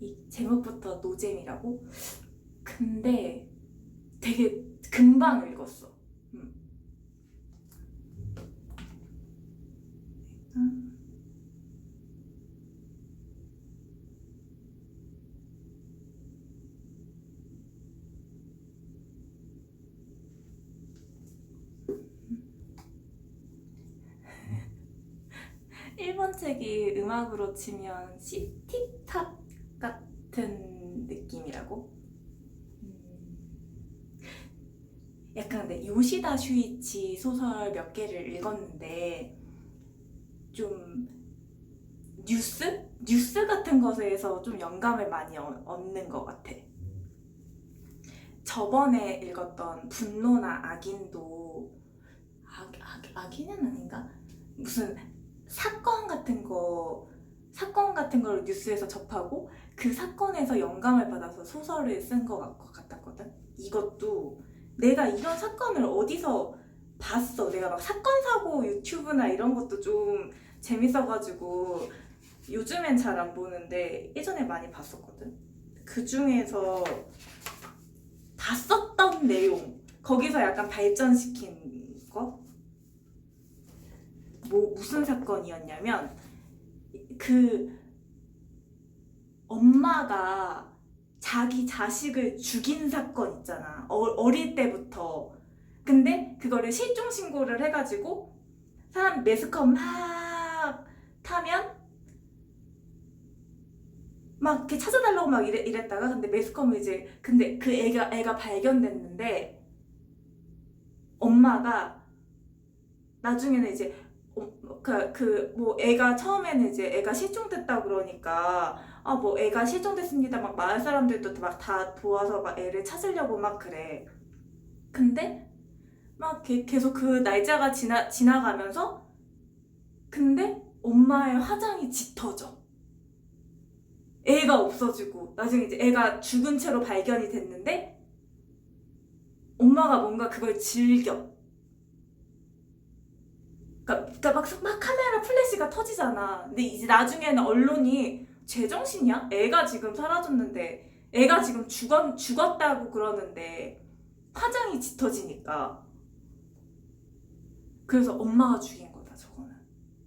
이 제목부터 노잼이라고? 근데 되게 금방 읽었어. 음. 음. 일본 책이 음악으로 치면 시티팝 같은 느낌이라고? 음. 약간 근데 요시다 슈이치 소설 몇 개를 읽었는데 좀 뉴스 같은 것에서 좀 영감을 많이 얻는 것 같아. 저번에 읽었던 분노나 악인도 악인은 아닌가? 무슨 사건 같은 걸 뉴스에서 접하고 그 사건에서 영감을 받아서 소설을 쓴 것 같았거든. 이것도 내가 이런 사건을 어디서 봤어. 내가 막 사건 사고 유튜브나 이런 것도 좀 재밌어가지고 요즘엔 잘 안 보는데 예전에 많이 봤었거든. 그 중에서 봤었던 내용 거기서 약간 발전시킨 거? 뭐 무슨 사건이었냐면 그 엄마가 자기 자식을 죽인 사건 있잖아. 어릴 때부터. 근데 그거를 실종 신고를 해가지고 사람 매스컴 막 타면 막 이렇게 찾아달라고 막 이랬다가 근데 매스컴을 이제 근데 그 애가 발견됐는데 엄마가 나중에는 이제 뭐 애가 처음에는 이제 애가 실종됐다 그러니까 아 뭐 애가 실종됐습니다 막 마을 사람들도 막 다 도와서 막 애를 찾으려고 막 그래. 근데 막 계속 그 날짜가 지나가면서 근데 엄마의 화장이 짙어져. 애가 없어지고 나중에 이제 애가 죽은 채로 발견이 됐는데 엄마가 뭔가 그걸 즐겨. 그러니까 막 카메라 플래시가 터지잖아. 근데 이제 나중에는 언론이 제정신이야? 애가 지금 사라졌는데, 애가 지금 죽었다고 그러는데, 화장이 짙어지니까. 그래서 엄마가 죽인 거다, 저거는.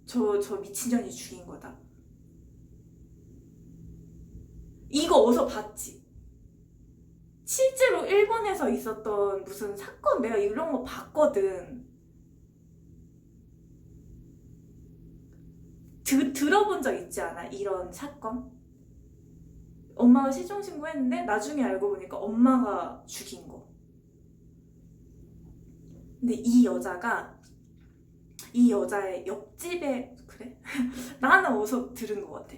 저 미친년이 죽인 거다. 이거 어디서 봤지? 실제로 일본에서 있었던 무슨 사건, 내가 이런 거 봤거든. 들어본 적 있지 않아? 이런 사건? 엄마가 실종 신고했는데 나중에 알고 보니까 엄마가 죽인 거. 근데 이 여자의 옆집에 그래? 나는 어디서 들은 것 같아.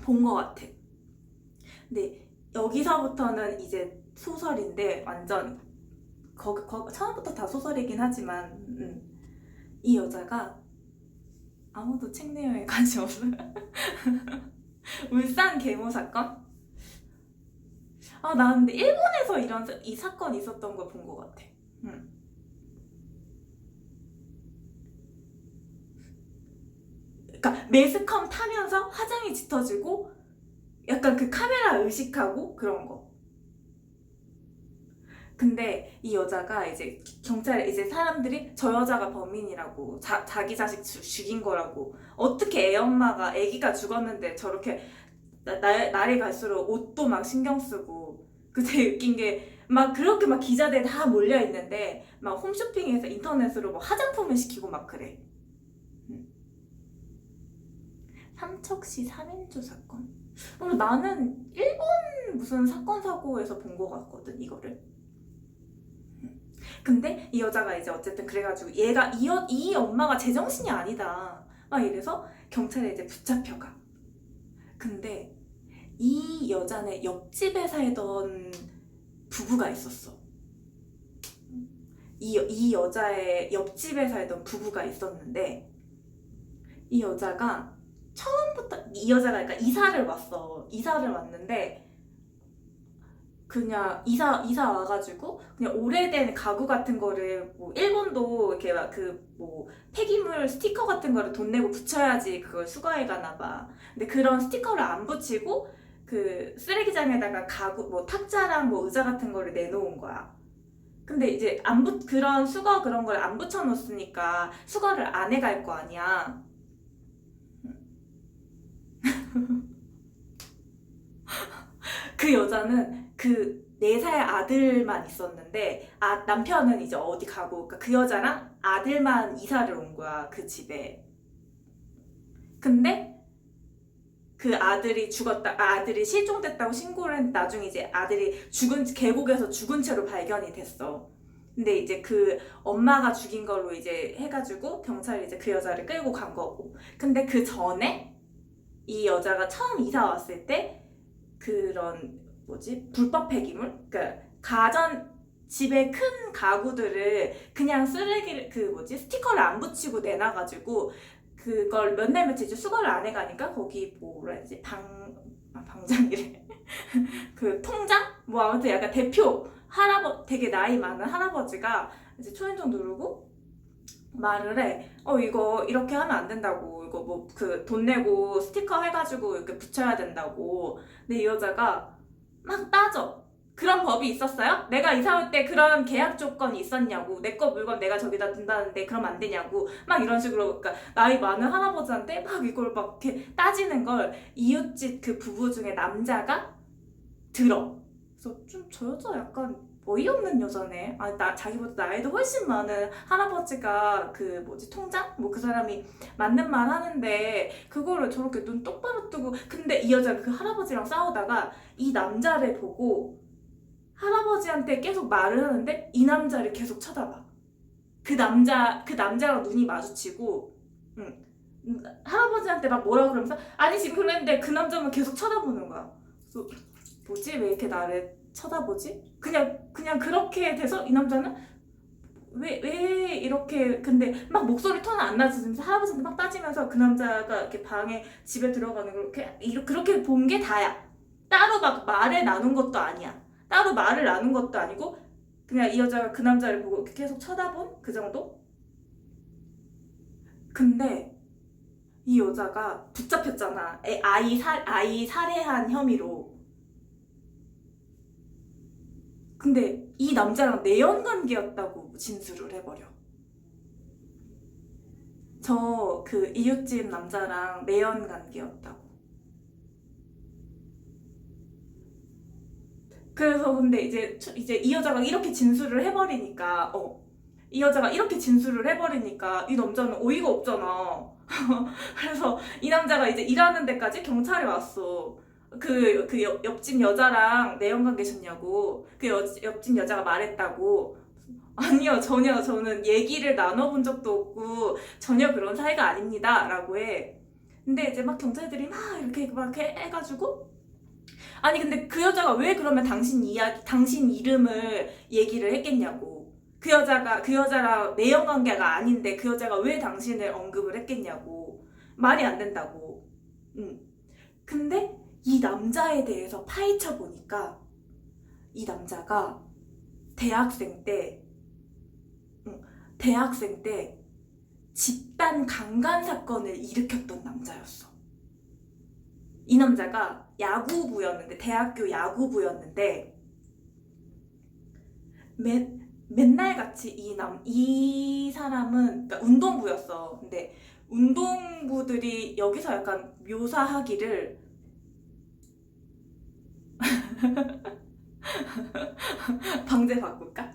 본 것 같아. 근데 여기서부터는 이제 소설인데 완전 처음부터 다 소설이긴 하지만 이 여자가 아무도 책 내용에 관심 없어. 울산 계모 사건? 아, 나 근데 일본에서 이 사건 있었던 걸 본 것 같아. 응. 그러니까 매스컴 타면서 화장이 짙어지고 약간 그 카메라 의식하고 그런 거. 근데 이 여자가 이제 경찰에 이제 사람들이 저 여자가 범인이라고 자기 자식 죽인 거라고 어떻게 애 엄마가 아기가 죽었는데 저렇게 날이 갈수록 옷도 막 신경 쓰고 그 되게 웃긴 게 막 그렇게 막 기자들 다 몰려 있는데 막 홈쇼핑에서 인터넷으로 뭐 화장품을 시키고 막 그래. 음. 삼척시 3인조 사건? 나는 일본 무슨 사건 사고에서 본 거 같거든 이거를. 근데 이 여자가 이제 어쨌든 그래가지고 얘가 이 엄마가 제정신이 아니다 막 이래서 경찰에 이제 붙잡혀가. 근데 이 여자네 옆집에 살던 부부가 있었어. 이 여자의 옆집에 살던 부부가 있었는데 이 여자가 처음부터 이 여자가 그러니까 이사를 왔는데 그냥 이사 와가지고 그냥 오래된 가구 같은 거를 뭐 일본도 이렇게 막 그 뭐 폐기물 스티커 같은 거를 돈 내고 붙여야지 그걸 수거해 가나 봐. 근데 그런 스티커를 안 붙이고 그 쓰레기장에다가 가구 뭐 탁자랑 뭐 의자 같은 거를 내놓은 거야. 근데 이제 그런 수거 그런 걸 안 붙여놓았으니까 수거를 안 해갈 거 아니야. 그 여자는 그 4살 아들만 있었는데 남편은 이제 어디 가고, 그러니까 그 여자랑 아들만 이사를 온 거야, 그 집에. 근데 그 아들이 실종됐다고 신고를 했는데 나중에 이제 아들이 계곡에서 죽은 채로 발견이 됐어. 근데 이제 그 엄마가 죽인 걸로 이제 해가지고 경찰이 이제 그 여자를 끌고 간 거고. 근데 그 전에 이 여자가 처음 이사 왔을 때 그런 불법 폐기물? 그러니까 집에 큰 가구들을 그냥 쓰레기를 스티커를 안 붙이고 내놔가지고 그걸 몇 날 며칠 수거를 안 해가니까 거기 뭐라 해야지 방장이래. 그 통장? 뭐 아무튼 약간 대표 되게 나이 많은 할아버지가 이제 초인종 누르고 말을 해. 이거 이렇게 하면 안 된다고. 이거 뭐 돈 내고 스티커 해가지고 이렇게 붙여야 된다고. 근데 이 여자가 막 따져. 그런 법이 있었어요? 내가 이사 올 때 그런 계약 조건이 있었냐고. 내 거 물건 내가 저기다 둔다는데 그럼 안 되냐고. 막 이런 식으로, 그러니까 나이 많은 할아버지한테 막 이걸 막 이렇게 따지는 걸 이웃집 그 부부 중에 남자가 들어. 그래서 좀 저 여자 약간 어이없는 여자네. 자기보다 나이도 훨씬 많은 할아버지가 통장? 뭐 그 사람이 맞는 말 하는데 그거를 저렇게 눈 똑바로 뜨고. 근데 이 여자가 그 할아버지랑 싸우다가 이 남자를 보고 할아버지한테 계속 말을 하는데 이 남자를 계속 쳐다봐. 그 남자랑 눈이 마주치고, 응. 할아버지한테 막 뭐라 그러면서 아니 지금 그랬는데 그 남자는 계속 쳐다보는 거야. 그래서 뭐지? 왜 이렇게 나를 쳐다보지? 그냥 그렇게 돼서 이 남자는 왜 이렇게, 근데 막 목소리 톤은 안 낮으면서 할아버지한테 막 따지면서 그 남자가 이렇게 집에 들어가는 걸 그렇게 본 게 다야. 따로 막 말을 나눈 것도 아니야. 따로 말을 나눈 것도 아니고 그냥 이 여자가 그 남자를 보고 이렇게 계속 쳐다본 그 정도? 근데 이 여자가 붙잡혔잖아. 아이 살해한 혐의로. 근데 이 남자랑 내연 관계였다고 진술을 해버려. 저 그 이웃집 남자랑 내연 관계였다고. 그래서 근데 이제 이 여자가 이렇게 진술을 해버리니까 이 남자는 어이가 없잖아. 그래서 이 남자가 이제 일하는 데까지 경찰이 왔어. 옆집 여자랑 내연 관계셨냐고. 옆집 여자가 말했다고. 아니요, 전혀 저는 얘기를 나눠본 적도 없고 전혀 그런 사이가 아닙니다 라고 해. 근데 이제 막 경찰들이 막 이렇게 막 해가지고, 아니 근데 그 여자가 왜 그러면 당신 이름을 얘기를 했겠냐고. 그 여자랑 내연 관계가 아닌데 그 여자가 왜 당신을 언급을 했겠냐고. 말이 안 된다고. 근데 이 남자에 대해서 파헤쳐 보니까 이 남자가 대학생 때 집단 강간 사건을 일으켰던 남자였어. 이 남자가 대학교 야구부였는데 맨날 같이 이 사람은, 그러니까 운동부였어. 근데 운동부들이 여기서 약간 묘사하기를 방제 바꿀까?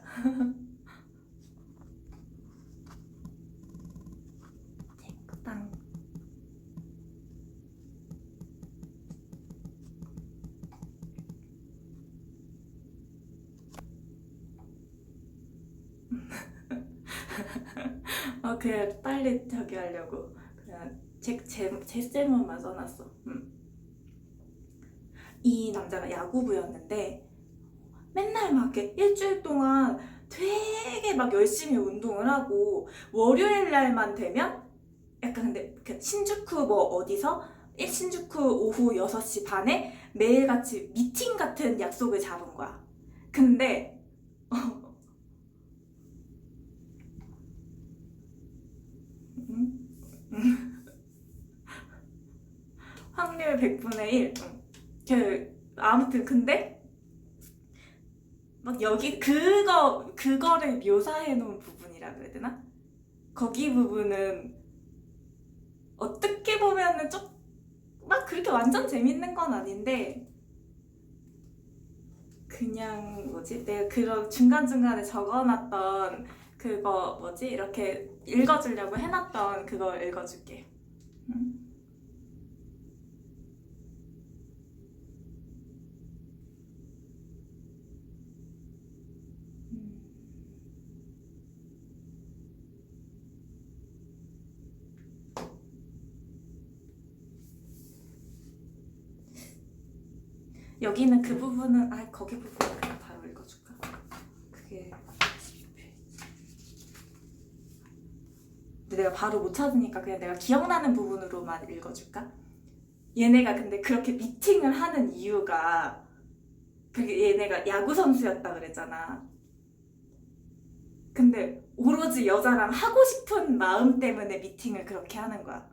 땅. 그래 빨리 저기 하려고 그냥 제 제목만 써놨어. 이 남자가 야구부였는데 맨날 막 이렇게 일주일 동안 되게 막 열심히 운동을 하고 월요일 날만 되면 약간, 근데 신주쿠 뭐 어디서 신주쿠 오후 6시 반에 매일같이 미팅 같은 약속을 잡은 거야. 근데 확률 100분의 1. 아무튼 근데 막 여기 그거를 묘사해 놓은 부분이라 그래야 되나? 거기 부분은 어떻게 보면은 좀 막 그렇게 완전 재밌는 건 아닌데 그냥 뭐지? 내가 그런 중간중간에 적어놨던 그거 뭐지? 이렇게 읽어주려고 해놨던 그거 읽어줄게. 응? 여기는 그 부분은 거기 부분은 그냥 바로 읽어줄까? 그게 근데 내가 바로 못 찾으니까 그냥 내가 기억나는 부분으로만 읽어줄까? 얘네가 근데 그렇게 미팅을 하는 이유가 그게 얘네가 야구 선수였다 그랬잖아. 근데 오로지 여자랑 하고 싶은 마음 때문에 미팅을 그렇게 하는 거야.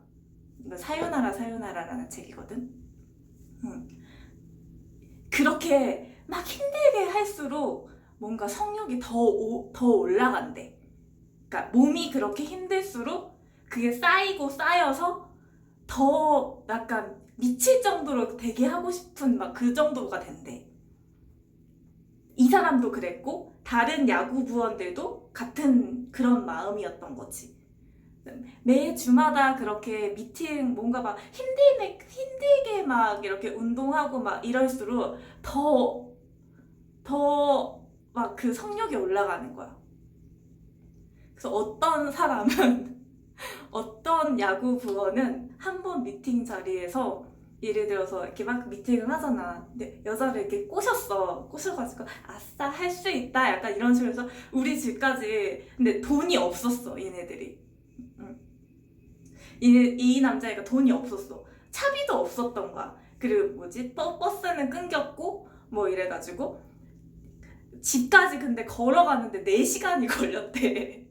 이거 사요나라 사요나라라는 책이거든. 응. 그렇게 막 힘들게 할수록 뭔가 성욕이 더 올라간대. 그러니까 몸이 그렇게 힘들수록 그게 쌓이고 쌓여서 더 약간 미칠 정도로 되게 하고 싶은 막 그 정도가 된대. 이 사람도 그랬고 다른 야구 부원들도 같은 그런 마음이었던 거지. 매 주마다 그렇게 미팅 뭔가 막 힘들게 막 이렇게 운동하고 막 이럴수록 더 막 그 성욕이 올라가는 거야. 그래서 어떤 사람은 어떤 야구 부원은 한 번 미팅 자리에서 예를 들어서 이렇게 막 미팅을 하잖아. 근데 여자를 이렇게 꼬셔가지고 아싸 할 수 있다 약간 이런 식으로 해서 우리 집까지 근데 돈이 없었어 얘네들이. 응. 이 남자애가 돈이 없었어. 차비도 없었던 거야. 그리고 뭐지 버스는 끊겼고 뭐 이래가지고 집까지 근데 걸어가는데 4시간이 걸렸대.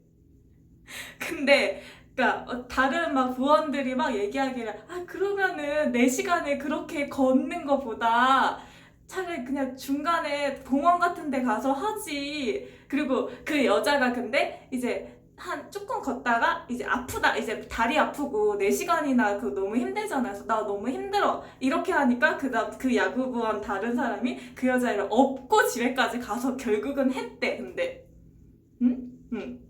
근데 그러니까 다른 막 부원들이 막 얘기하기를 그러면은 4시간에 그렇게 걷는 거보다 차라리 그냥 중간에 공원 같은 데 가서 하지. 그리고 그 여자가 근데 이제 한 조금 걷다가 이제 아프다 이제 다리 아프고 4시간이나 그 너무 힘들잖아. 그래서 나 너무 힘들어 이렇게 하니까 그 야구부원 다른 사람이 그 여자를 업고 집에까지 가서 결국은 했대. 근데 응? 응.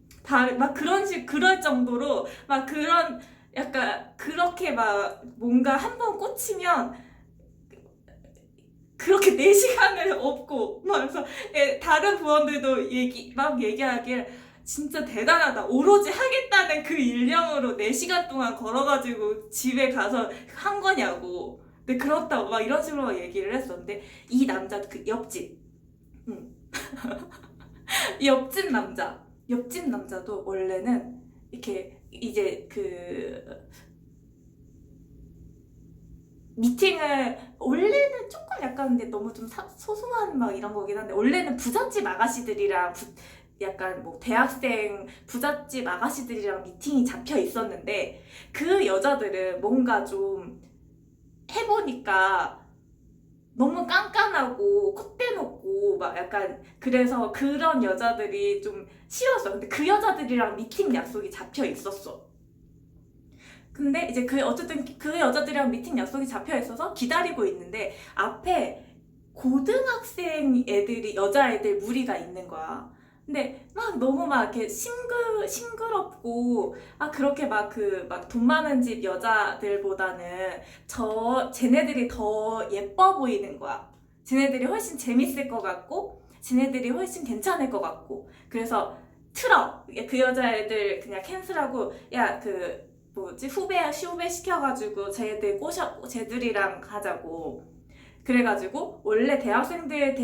막 그럴 정도로 막 그런 약간 그렇게 막 뭔가 한 번 꽂히면 그렇게 4시간을 업고 막 그래서 다른 부원들도 막 얘기하길 진짜 대단하다. 오로지 하겠다는 그 일념으로 4시간 동안 걸어가지고 집에 가서 한 거냐고. 근데 그렇다고 막 이런 식으로 막 얘기를 했었는데 이 남자 그 옆집 응. 옆집 남자도 원래는 이렇게 이제 그 미팅을 원래는 조금 약간 근데 너무 좀 소소한 막 이런 거긴 한데 원래는 부잣집 아가씨들이랑 약간 뭐 대학생 부잣집 아가씨들이랑 미팅이 잡혀 있었는데 그 여자들은 뭔가 좀 해보니까 너무 깐깐하고 콧대 높고 막 약간 그래서 그런 여자들이 좀 싫었어. 근데 그 여자들이랑 미팅 약속이 잡혀 있었어. 근데 이제 어쨌든 그 여자들이랑 미팅 약속이 잡혀 있어서 기다리고 있는데 앞에 고등학생 애들이 여자애들 무리가 있는 거야. 근데 막 너무 막 이렇게 싱그럽고 그렇게 막 막 돈 많은 집 여자들보다는 쟤네들이 더 예뻐 보이는 거야. 쟤네들이 훨씬 재밌을 것 같고 쟤네들이 훨씬 괜찮을 것 같고 그래서 틀어. 그 여자애들 그냥 캔슬하고 야 뭐지 후배 시켜가지고 쟤들이랑 가자고. 그래가지고 원래 대학생끼리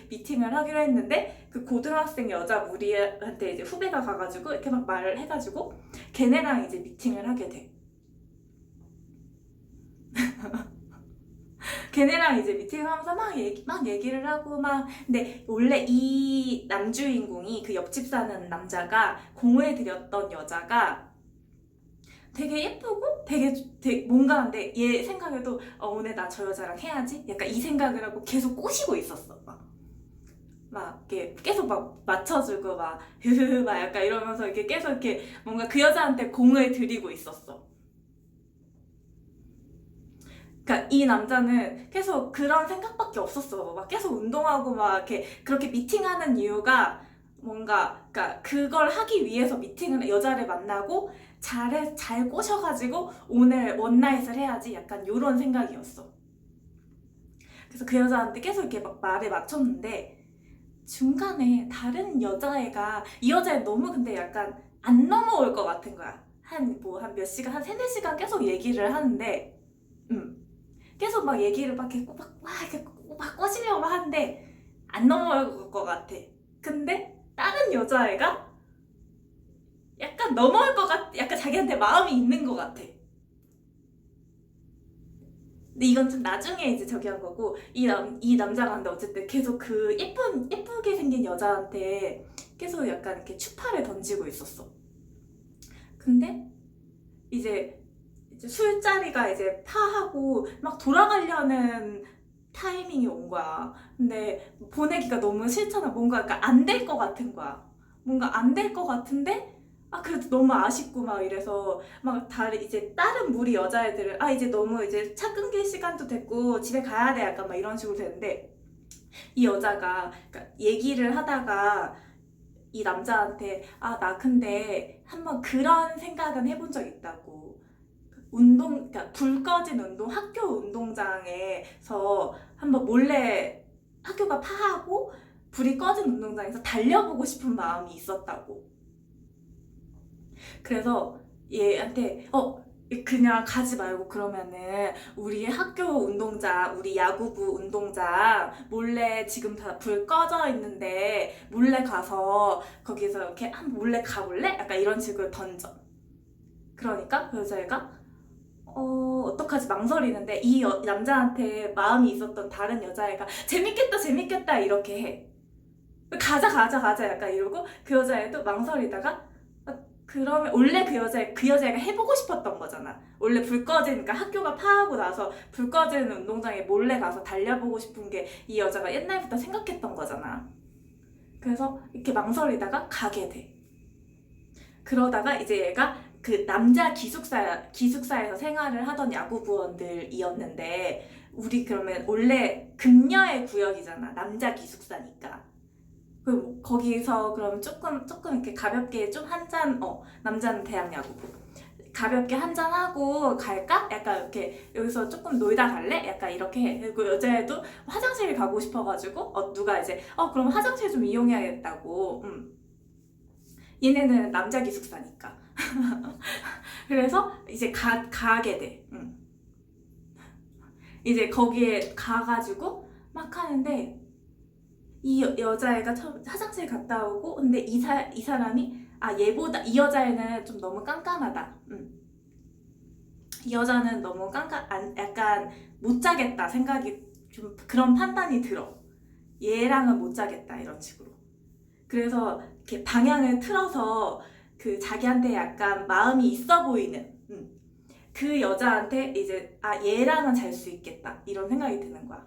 미팅을 하기로 했는데 그 고등학생 여자 무리한테 이제 후배가 가가지고 이렇게 막 말을 해가지고 걔네랑 이제 미팅을 하게 돼. 걔네랑 이제 미팅을 하면서 막 얘기를 하고 근데 원래 이 남주인공이 그 옆집 사는 남자가 공을 들였던 여자가 되게 예쁘고 되게 뭔가 근데 얘 생각에도 오늘 나 저 여자랑 해야지 약간 이 생각을 하고 계속 꼬시고 있었어. 막 이렇게 계속 막 맞춰주고 막 흐흐흐 막 약간 이러면서 이렇게 계속 이렇게 뭔가 그 여자한테 공을 들이고 있었어. 그러니까 이 남자는 계속 그런 생각밖에 없었어. 막 계속 운동하고 막 이렇게 그렇게 미팅하는 이유가 뭔가 그러니까 그걸 하기 위해서 미팅을 여자를 만나고 잘 꼬셔가지고 오늘 원나잇을 해야지 약간 요런 생각이었어. 그래서 그 여자한테 계속 이렇게 막 말을 맞췄는데 중간에 다른 여자애가 이 여자애 너무 근데 약간 안 넘어올 것 같은 거야. 한 몇 시간, 한 세네 시간 계속 얘기를 하는데, 계속 막 얘기를 막 이렇게 이렇게 막 꼬시려고 하는데, 안 넘어올 것 같아. 근데 다른 여자애가 약간 넘어올 것 같아. 약간 자기한테 마음이 있는 것 같아. 근데 이건 좀 나중에 이제 저기 한 거고, 이 남자가 근데 어쨌든 계속 그 예쁘게 생긴 여자한테 계속 약간 이렇게 추파를 던지고 있었어. 근데 이제 술자리가 이제 파하고 막 돌아가려는 타이밍이 온 거야. 근데 보내기가 너무 싫잖아. 뭔가 약간 안 될 것 같은 거야. 뭔가 안 될 것 같은데 그래도 너무 아쉽고 막 이래서 막 다른 무리 여자애들을 이제 너무 이제 차 끊길 시간도 됐고 집에 가야 돼 약간 막 이런 식으로 되는데 이 여자가 그러니까 얘기를 하다가 이 남자한테 나 근데 한번 그런 생각은 해본 적 있다고. 그러니까 불 꺼진 학교 운동장에서 한번 몰래 학교가 파하고 불이 꺼진 운동장에서 달려보고 싶은 마음이 있었다고. 그래서 얘한테 그냥 가지 말고 그러면은 우리 학교 운동장, 우리 야구부 운동장 몰래 지금 다 불 꺼져 있는데 몰래 가서 거기서 이렇게 몰래 가볼래? 약간 이런 식으로 던져. 그러니까 그 여자애가 어떡하지 망설이는데 남자한테 마음이 있었던 다른 여자애가 재밌겠다 재밌겠다 이렇게 해. 가자 가자 가자 약간 이러고 그 여자애도 망설이다가 그러면 원래 그 여자애가 해보고 싶었던 거잖아. 원래 불 꺼지니까 학교가 파하고 나서 불 꺼지는 운동장에 몰래 가서 달려보고 싶은 게 이 여자가 옛날부터 생각했던 거잖아. 그래서 이렇게 망설이다가 가게 돼. 그러다가 이제 얘가 그 남자 기숙사에서 생활을 하던 야구부원들이었는데 우리 그러면 원래 금녀의 구역이잖아. 남자 기숙사니까. 거기서 그럼 조금 이렇게 가볍게 좀 한 잔, 남자는 대학 야구부. 가볍게 한 잔 하고 갈까? 약간 이렇게 여기서 조금 놀다 갈래? 약간 이렇게 해. 그리고 여자애도 화장실 가고 싶어가지고 누가 이제 그럼 화장실 좀 이용해야겠다고. 얘네는 남자 기숙사니까. 그래서 이제 가게 돼. 이제 거기에 가가지고 막 하는데 이 여자애가 처음 화장실 갔다 오고 근데 이 사람이 얘보다 이 여자애는 좀 너무 깐깐하다. 이 여자는 너무 약간 못 자겠다 생각이 좀 그런 판단이 들어. 얘랑은 못 자겠다 이런 식으로. 그래서 이렇게 방향을 틀어서 그 자기한테 약간 마음이 있어 보이는 그 여자한테 이제 얘랑은 잘 수 있겠다 이런 생각이 드는 거야.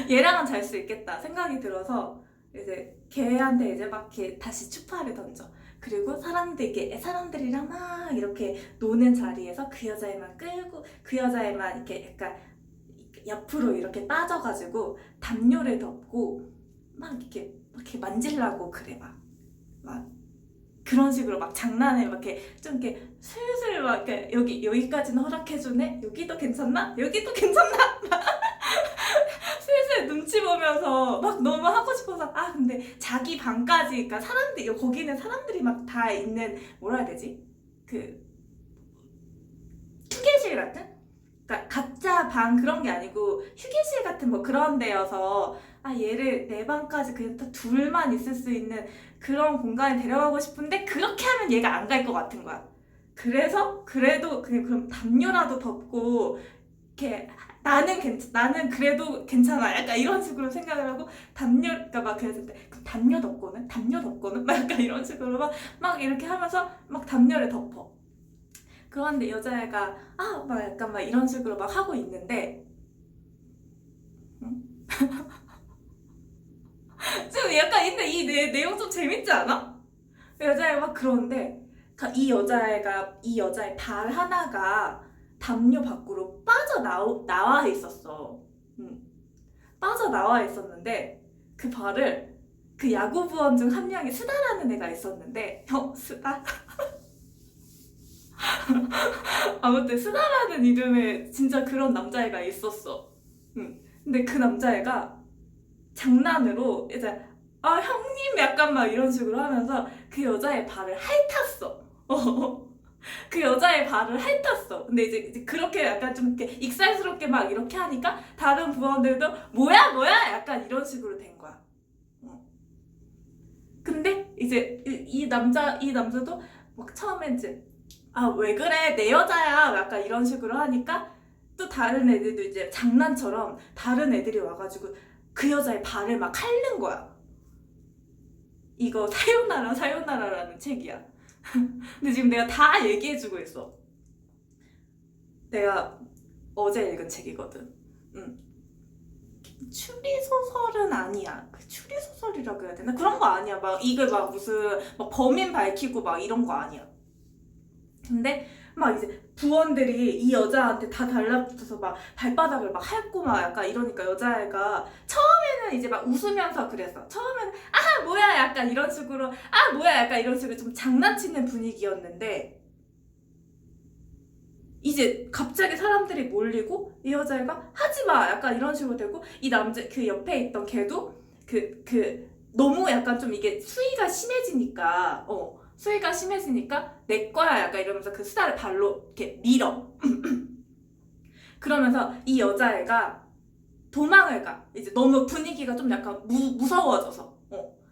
얘랑은 잘 수 있겠다 생각이 들어서 이제 걔한테 이제 막 이렇게 다시 추파를 던져. 그리고 사람들이랑 막 이렇게 노는 자리에서 그 여자애만 끌고 그 여자애만 이렇게 약간 옆으로 이렇게 빠져가지고 담요를 덮고 막 이렇게 만지려고 그래 막 그런 식으로 막 장난을 막 이렇게 좀 이렇게 슬슬 막 이렇게 여기까지는 허락해주네 여기도 괜찮나 여기도 괜찮나 슬슬 눈치 보면서 막 너무 하고 싶어서 근데 자기 방까지 그러니까 거기는 사람들이 막 다 있는 뭐라 해야 되지 그 휴게실 같은 그러니까 각자 방 그런 게 아니고 휴게실 같은 뭐 그런 데여서 얘를 내 방까지 그냥 또 둘만 있을 수 있는 그런 공간에 데려가고 싶은데 그렇게 하면 얘가 안 갈 것 같은 거야. 그래서 그래도 그냥 그럼 담요라도 덮고 이렇게 나는 그래도 괜찮아. 약간 이런 식으로 생각을 하고 그러니까 막 그랬을 때 그럼 담요 덮고는 막 약간 이런 식으로 막 이렇게 하면서 막 담요를 덮어. 그런데 여자애가 막 약간 막 이런 식으로 막 하고 있는데 응? 좀 약간 근데 이 내용 좀 재밌지 않아? 여자애가 막 그러는데 이 여자의 발 하나가 담요 밖으로 나와 있었어. 응. 빠져나와 있었는데 그 발을 그 야구 부원 중 한 명이 스다라는 애가 있었는데 스다? 아무튼 스다라는 이름의 진짜 그런 남자애가 있었어. 응. 근데 그 남자애가 장난으로 이제 형님 약간 막 이런 식으로 하면서 그 여자의 발을 핥았어. 그 여자의 발을 핥았어. 근데 이제 그렇게 약간 좀 이렇게 익살스럽게 막 이렇게 하니까 다른 부원들도 뭐야 뭐야 약간 이런 식으로 된 거야. 어. 근데 이제 이 남자도 막 처음에 이제 왜 그래 내 여자야 약간 이런 식으로 하니까 또 다른 애들도 이제 장난처럼 다른 애들이 와가지고 그 여자의 발을 막 핥는 거야. 이거 사요나라 사요나라라는 책이야. 근데 지금 내가 다 얘기해주고 있어. 내가 어제 읽은 책이거든. 응. 추리 소설은 아니야. 그 추리 소설이라고 해야 되나? 그런 거 아니야. 막 이게 막 무슨 막 범인 밝히고 막 이런 거 아니야. 근데 막 이제 부원들이 이 여자한테 다 달라붙어서 막 발바닥을 막 핥고 막 약간 이러니까 여자애가 처음에는 이제 막 웃으면서 그랬어. 처음에는 뭐야 약간 이런 식으로 뭐야 약간 이런 식으로 좀 장난치는 분위기였는데 이제 갑자기 사람들이 몰리고 이 여자애가 하지마 약간 이런 식으로 되고 이 남자 그 옆에 있던 걔도 그 너무 약간 좀 이게 수위가 심해지니까 내 거야 약간 이러면서 그 수다를 발로 이렇게 밀어. 그러면서 이 여자애가 도망을 가. 이제 너무 분위기가 좀 약간 무서워져서.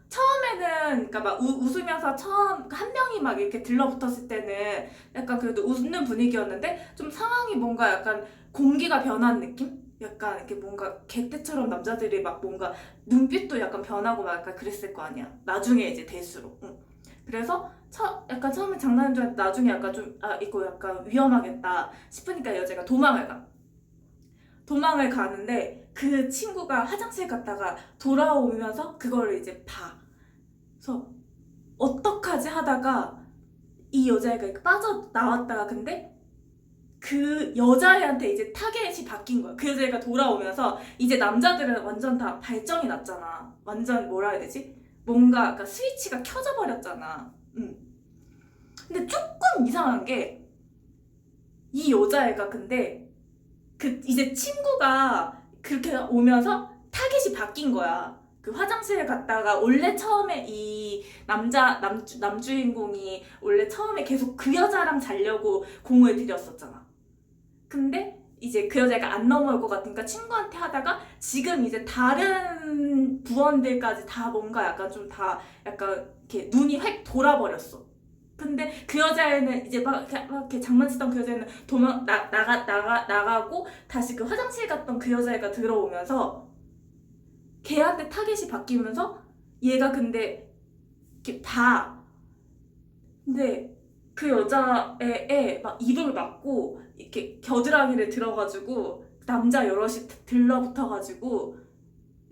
처음에는 그러니까 막 웃으면서 처음 한 명이 막 이렇게 들러붙었을 때는 약간 그래도 웃는 분위기였는데 좀 상황이 뭔가 약간 공기가 변한 느낌? 약간 이렇게 뭔가 개떼처럼 남자들이 막 뭔가 눈빛도 약간 변하고 막 약간 그랬을 거 아니야. 나중에 이제 될수록. 응. 그래서 약간 처음에 장난인 줄 알았는데 나중에 약간 좀 이거 약간 위험하겠다 싶으니까 여자가 도망을 가. 도망을 가는데 그 친구가 화장실 갔다가 돌아오면서 그거를 이제 봐. 그래서 어떡하지 하다가 이 여자애가 이렇게 빠져나왔다가 근데 그 여자애한테 이제 타겟이 바뀐 거야. 그 여자애가 돌아오면서 이제 남자들은 완전 다 발정이 났잖아. 완전 뭐라 해야 되지? 뭔가 약간 스위치가 켜져 버렸잖아. 근데 조금 이상한 게 이 여자애가 근데 그 이제 친구가 그렇게 오면서 타겟이 바뀐 거야. 그 화장실에 갔다가 원래 처음에 이 남주인공이 원래 처음에 계속 그 여자랑 자려고 공을 들였었잖아. 근데 이제 그 여자가 안 넘어올 것 같으니까 친구한테 하다가 지금 이제 다른 부원들까지 다 뭔가 약간 좀 다 약간 이렇게 눈이 확 돌아버렸어. 근데 그 여자애는 이제 막 이렇게 장난치던 그 여자애는 나가고 다시 그 화장실 갔던 그 여자애가 들어오면서 걔한테 타겟이 바뀌면서 얘가 근데 이렇게 봐. 근데 그 여자애 막 입을 막고 이렇게 겨드랑이를 들어가지고 남자 여럿이 들러붙어가지고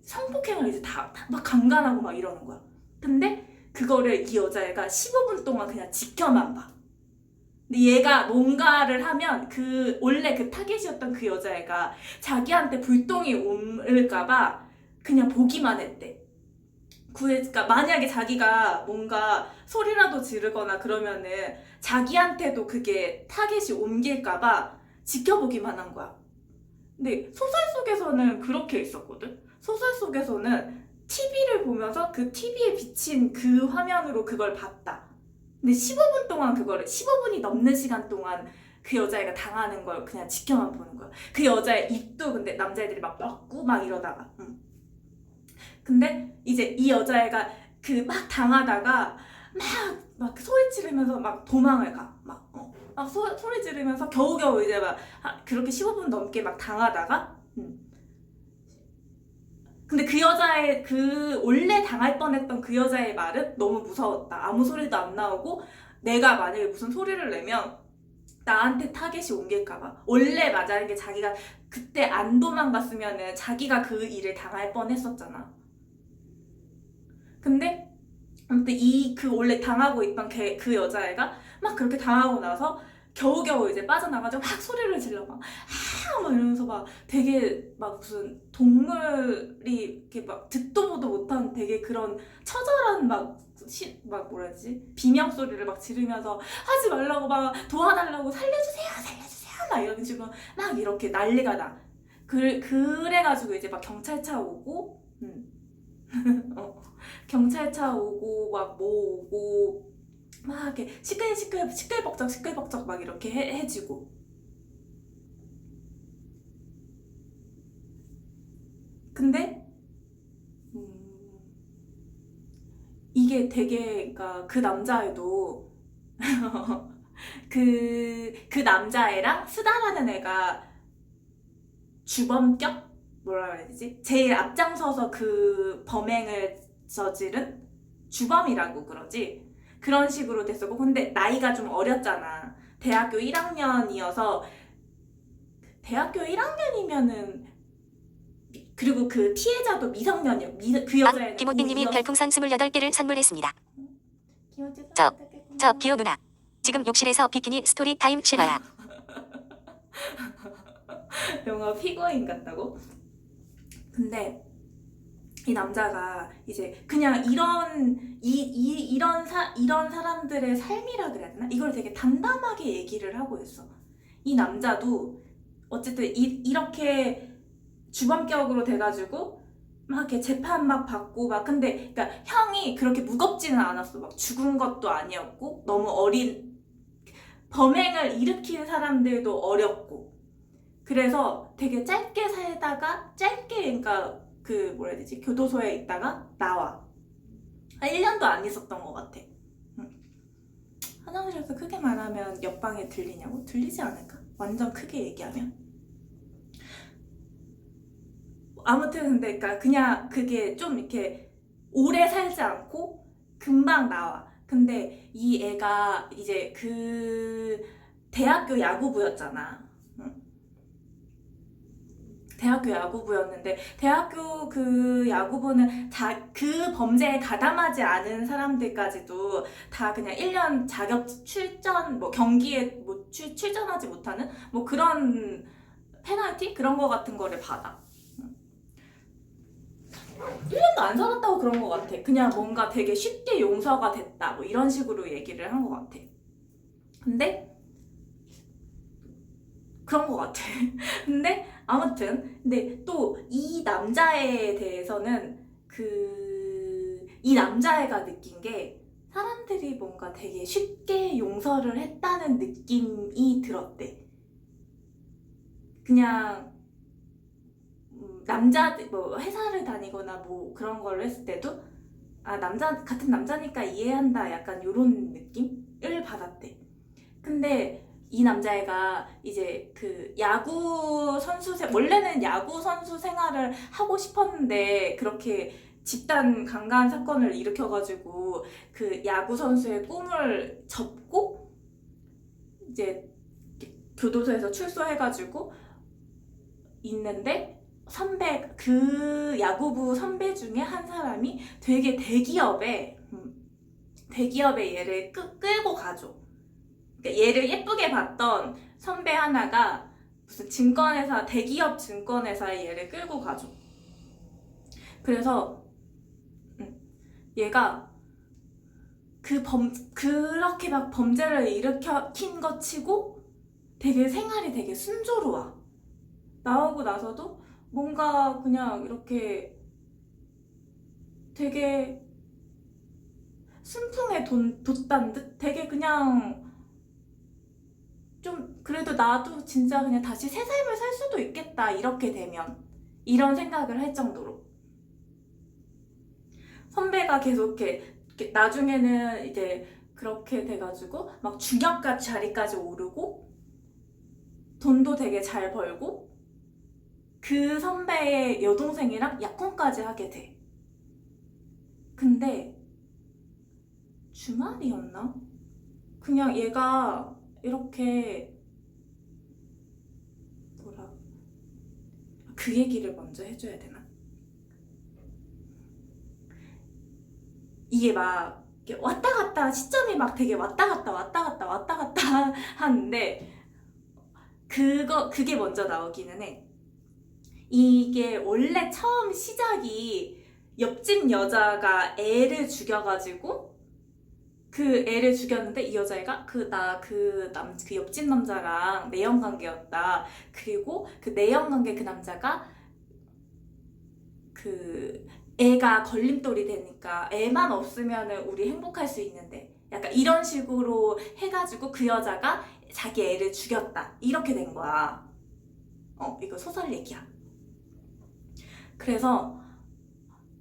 성폭행을 이제 다 막 강간하고 막 이러는 거야. 근데 그거를 이 여자애가 15분 동안 그냥 지켜만 봐. 근데 얘가 뭔가를 하면 원래 그 타겟이었던 그 여자애가 자기한테 불똥이 올까봐 그냥 보기만 했대. 그러니까 만약에 자기가 뭔가 소리라도 지르거나 그러면은 자기한테도 그게 타겟이 옮길까봐 지켜보기만 한 거야. 근데 소설 속에서는 그렇게 있었거든? 소설 속에서는 TV를 보면서 그 TV에 비친 그 화면으로 그걸 봤다. 근데 15분 동안 15분이 넘는 시간 동안 그 여자애가 당하는 걸 그냥 지켜만 보는 거야. 그 여자의 입도 근데 남자애들이 막 먹고 막 이러다가. 근데 이제 이 여자애가 그 막 당하다가 막 소리 지르면서 막 도망을 가. 막 소리 지르면서 겨우겨우 이제 막 그렇게 15분 넘게 막 당하다가 근데 그 여자의 그 원래 당할 뻔했던 그 여자의 말은 너무 무서웠다. 아무 소리도 안 나오고 내가 만약에 무슨 소리를 내면 나한테 타겟이 옮길까봐. 원래 만약에 자기가 그때 안 도망갔으면은 자기가 그 일을 당할 뻔했었잖아. 근데 아무튼 그 원래 당하고 있던 그 여자애가 막 그렇게 당하고 나서 겨우겨우 이제 빠져나가지고 막 소리를 질러 막 이러면서 막 되게 막 무슨 동물이 이렇게 막 듣도 보도 못한 되게 그런 처절한 막 뭐라 해야지 비명 소리를 막 지르면서 하지 말라고 막 도와달라고 살려주세요 막 이런 식으로 막 이렇게 난리가 나. 그래가지고 이제 막 경찰차 오고 경찰차 오고 막 뭐 오고 막 이렇게 시끌벅적 막 이렇게 해지고. 근데 이게 되게 그러니까 그 남자애도 그 남자애랑 수다라는 애가 주범격? 뭐라 그래야 되지? 제일 앞장서서 그 범행을 저지른 주범이라고 그러지? 그런 식으로 됐었고 근데 나이가 좀 어렸잖아. 대학교 1학년이어서 대학교 1학년이면은 그리고 그 피해자도 미성년이야. 그 여자애는 김호띠님이 별풍선 28개를 선물했습니다. 저 비오 누나. 지금 욕실에서 비키니 스토리 타임 실화야. 영화 피고인 같다고? 근데 이 남자가 이제 그냥 이런 사람들의 삶이라 그래야 되나? 이걸 되게 담담하게 얘기를 하고 있어. 이 남자도 어쨌든 이렇게 주범격으로 돼가지고 막 이렇게 재판 막 받고 막 근데 그러니까 형이 그렇게 무겁지는 않았어. 막 죽은 것도 아니었고 너무 어린 범행을 일으킨 사람들도 어렸고 그래서 되게 짧게 살다가 그러니까 그 뭐라 해야 되지? 교도소에 있다가 나와. 한 1년도 안 있었던 것 같아. 화장실에서 크게 말하면 옆방에 들리냐고? 들리지 않을까? 완전 크게 얘기하면. 아무튼 근데 그러니까 그냥 그게 좀 이렇게 오래 살지 않고 금방 나와. 근데 이 애가 이제 그 대학교 야구부였잖아. 대학교 야구부였는데 대학교 그 야구부는 그 범죄에 가담하지 않은 사람들까지도 다 그냥 1년 자격 출전 뭐 경기에 뭐 출전하지 못하는 뭐 그런 페널티 그런 거 같은 거를 받아. 1년도 안 살았다고 그런 거 같아. 그냥 뭔가 되게 쉽게 용서가 됐다 뭐 이런 식으로 얘기를 한 거 같아. 근데 그런 거 같아. 근데 아무튼 근데 또 이 남자에 대해서는 이 남자애가 느낀 게 사람들이 뭔가 되게 쉽게 용서를 했다는 느낌이 들었대. 그냥 뭐 회사를 다니거나 뭐 그런 걸 했을 때도 같은 남자니까 이해한다 약간 요런 느낌을 받았대. 근데 이 남자애가 이제 그 원래는 야구 선수 생활을 하고 싶었는데 그렇게 집단 강간 사건을 일으켜가지고 그 야구 선수의 꿈을 접고 이제 교도소에서 출소해가지고 있는데 그 야구부 선배 중에 한 사람이 되게 대기업에 얘를 끌고 가죠. 얘를 예쁘게 봤던 선배 하나가 무슨 대기업 증권회사에 얘를 끌고 가죠. 그래서 얘가 그렇게 막 범죄를 일으킨 것 치고 생활이 되게 순조로워. 나오고 나서도 뭔가 그냥 이렇게 되게 순풍에 돋단 듯 되게 그냥 좀 그래도 나도 진짜 그냥 다시 새 삶을 살 수도 있겠다 이렇게 되면 이런 생각을 할 정도로 선배가 계속 이렇게 나중에는 이제 그렇게 돼가지고 막 중역가 자리까지 오르고 돈도 되게 잘 벌고 그 선배의 여동생이랑 약혼까지 하게 돼. 근데 주말이었나? 그냥 얘가 이렇게 뭐라 그 얘기를 먼저 해줘야 되나? 이게 막 이렇게 왔다 갔다 시점이 막 되게 왔다 갔다 왔다 갔다 왔다 갔다 하는데 그게 먼저 나오기는 해. 이게 원래 처음 시작이 옆집 여자가 애를 죽여가지고 그 애를 죽였는데 이 여자애가 그 옆집 남자랑 내연 관계였다. 그리고 그 내연 관계 그 남자가 그 애가 걸림돌이 되니까 애만 없으면은 우리 행복할 수 있는데 약간 이런 식으로 해가지고 그 여자가 자기 애를 죽였다. 이렇게 된 거야. 이거 소설 얘기야. 그래서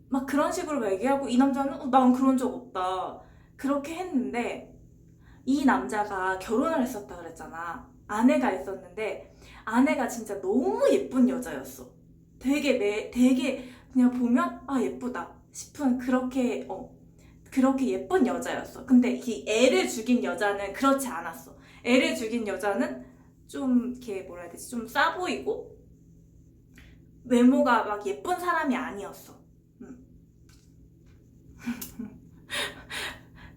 막 그런 식으로 얘기하고 이 남자는 난 그런 적 없다. 그렇게 했는데 이 남자가 결혼을 했었다 그랬잖아. 아내가 있었는데 아내가 진짜 너무 예쁜 여자였어. 되게 그냥 보면 아 예쁘다 싶은 그렇게 예쁜 여자였어. 근데 이 애를 죽인 여자는 그렇지 않았어. 애를 죽인 여자는 좀 이렇게 뭐라 해야 되지? 좀 싸 보이고 외모가 막 예쁜 사람이 아니었어.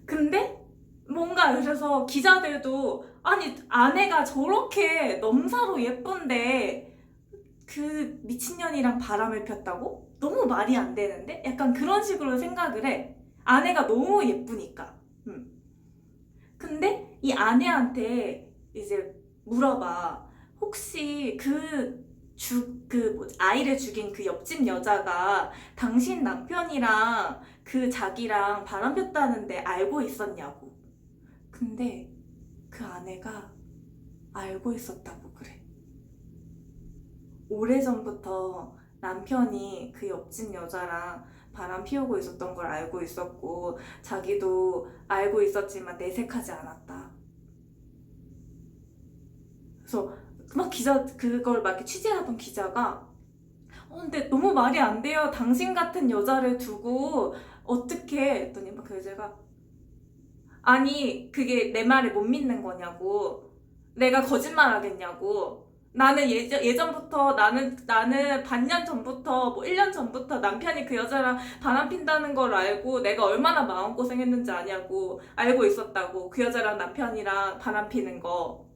근데 뭔가 그래서 기자들도 아니 아내가 저렇게 넘사로 예쁜데 그 미친년이랑 바람을 폈다고? 너무 말이 안 되는데? 약간 그런 식으로 생각을 해. 아내가 너무 예쁘니까. 근데 이 아내한테 이제 물어봐. 혹시 아이를 죽인 그 옆집 여자가 당신 남편이랑 그 자기랑 바람 폈다는데 알고 있었냐고. 근데 그 아내가 알고 있었다고 그래. 오래전부터 남편이 그 옆집 여자랑 바람 피우고 있었던 걸 알고 있었고 자기도 알고 있었지만 내색하지 않았다. 그래서 막 그걸 막 이렇게 취재하던 기자가 근데 너무 말이 안 돼요. 당신 같은 여자를 두고 어떻게 했더니 막 그 여자가 아니 그게 내 말을 못 믿는 거냐고. 내가 거짓말 하겠냐고. 나는 예전부터 나는 반년 전부터 뭐 1년 전부터 남편이 그 여자랑 바람 핀다는 걸 알고 내가 얼마나 마음고생했는지 아냐고. 알고 있었다고. 그 여자랑 남편이랑 바람 피는 거.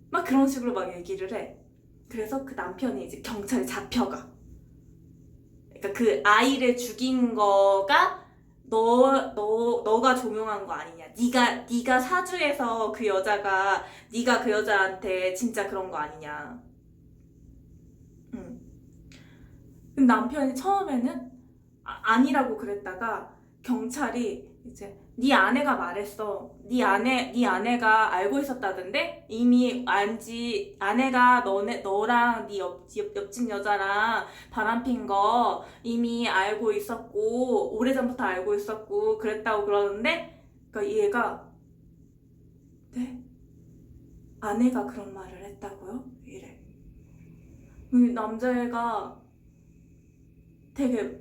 막 그런 식으로 막 얘기를 해. 그래서 그 남편이 이제 경찰에 잡혀가. 그러니까 그 아이를 죽인 거가 너가 종용한 거 아니냐. 네가 사주해서 네가 그 여자한테 진짜 그런 거 아니냐. 근데 남편이 처음에는 아니라고 그랬다가 경찰이 이제 네 아내가 말했어. 네 아내가 알고 있었다던데 이미 알지. 아내가 너랑 네 옆집 여자랑 바람핀 거 이미 알고 있었고 오래전부터 알고 있었고 그랬다고 그러는데 그러니까 얘가 네? 아내가 그런 말을 했다고요? 이래. 이 남자애가 되게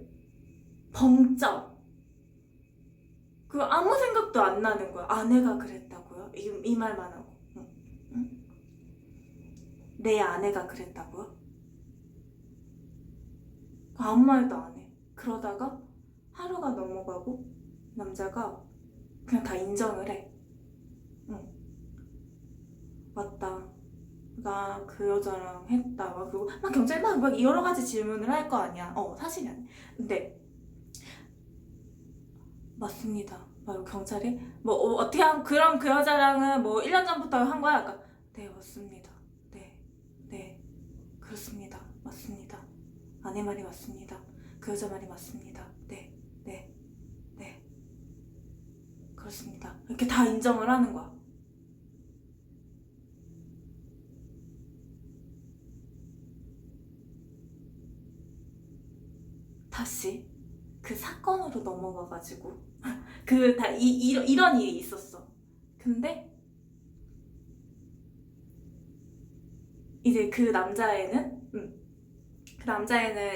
벙쪄. 아무 생각도 안 나는 거야. 아내가 그랬다고요? 이 말만 하고. 응? 내 아내가 그랬다고요? 아무 말도 안 해. 그러다가 하루가 넘어가고 남자가 그냥 다 인정을 해. 응. 맞다. 나 그 여자랑 했다. 그리고 막 경찰이 막 여러 가지 질문을 할 거 아니야. 사실이 아니야. 근데 맞습니다. 막 경찰이 어떻게 그럼 그 여자랑은 뭐 1년 전부터 한 거야? 그러니까 네 맞습니다. 네 그렇습니다. 맞습니다. 아내 말이 맞습니다. 그 여자 말이 맞습니다. 네 그렇습니다. 이렇게 다 인정을 하는 거야. 다시 그 사건으로 넘어가가지고 이런 일이 있었어. 근데 이제 그 남자애는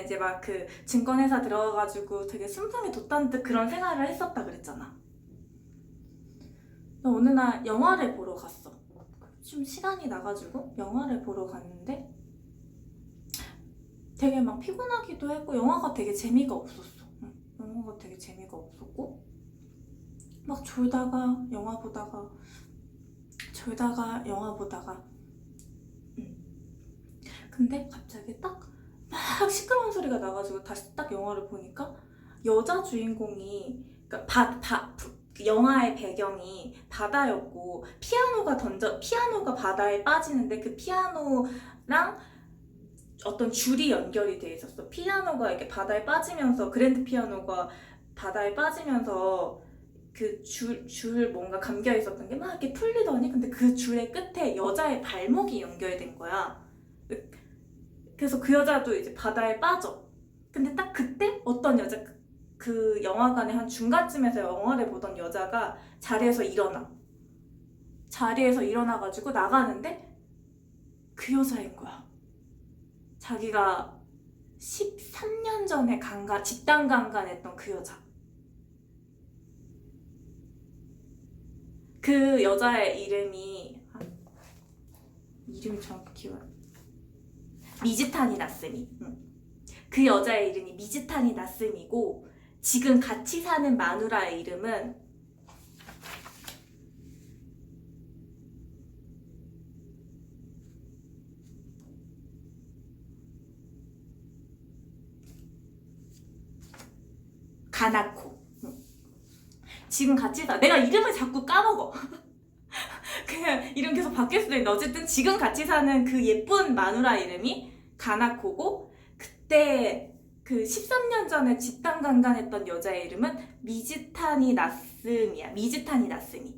이제 막 그 증권회사 들어가가지고 되게 순풍이 돋던 듯 그런 생활을 했었다 그랬잖아. 어느 날 영화를 보러 갔어. 좀 시간이 나가지고 영화를 보러 갔는데 되게 막 피곤하기도 했고 영화가 되게 재미가 없었어. 영화가 되게 재미가 없었고 막 졸다가 영화 보다가 근데 갑자기 딱 막 시끄러운 소리가 나가지고 다시 딱 영화를 보니까 여자 주인공이 그러니까 영화의 배경이 바다였고 피아노가 바다에 빠지는데 그 피아노랑 어떤 줄이 연결이 돼 있었어. 피아노가 이렇게 바다에 빠지면서 그랜드 피아노가 바다에 빠지면서 그 줄 뭔가 감겨 있었던 게 막 이렇게 풀리더니 근데 그 줄의 끝에 여자의 발목이 연결된 거야. 그래서 그 여자도 이제 바다에 빠져. 근데 딱 그때 어떤 여자 그 영화관의 한 중간쯤에서 영화를 보던 여자가 자리에서 일어나가지고 나가는데 그 여자인 거야. 자기가 13년 전에 집단 강간했던 그 여자. 그 여자의 이름이 정확히 기억 안 나. 미즈타니 나스미. 그 여자의 이름이 미즈타니 나스미고 지금 같이 사는 마누라의 이름은 가나코. 지금 같이 내가 이름을 자꾸 까먹어. 그냥 이름 계속 바뀔 수도 있는데 어쨌든 지금 같이 사는 그 예쁜 마누라 이름이 가나코고 그때 그 13년 전에 집단 강간했던 여자의 이름은 미즈타니 나스미야. 미즈타니 나스미.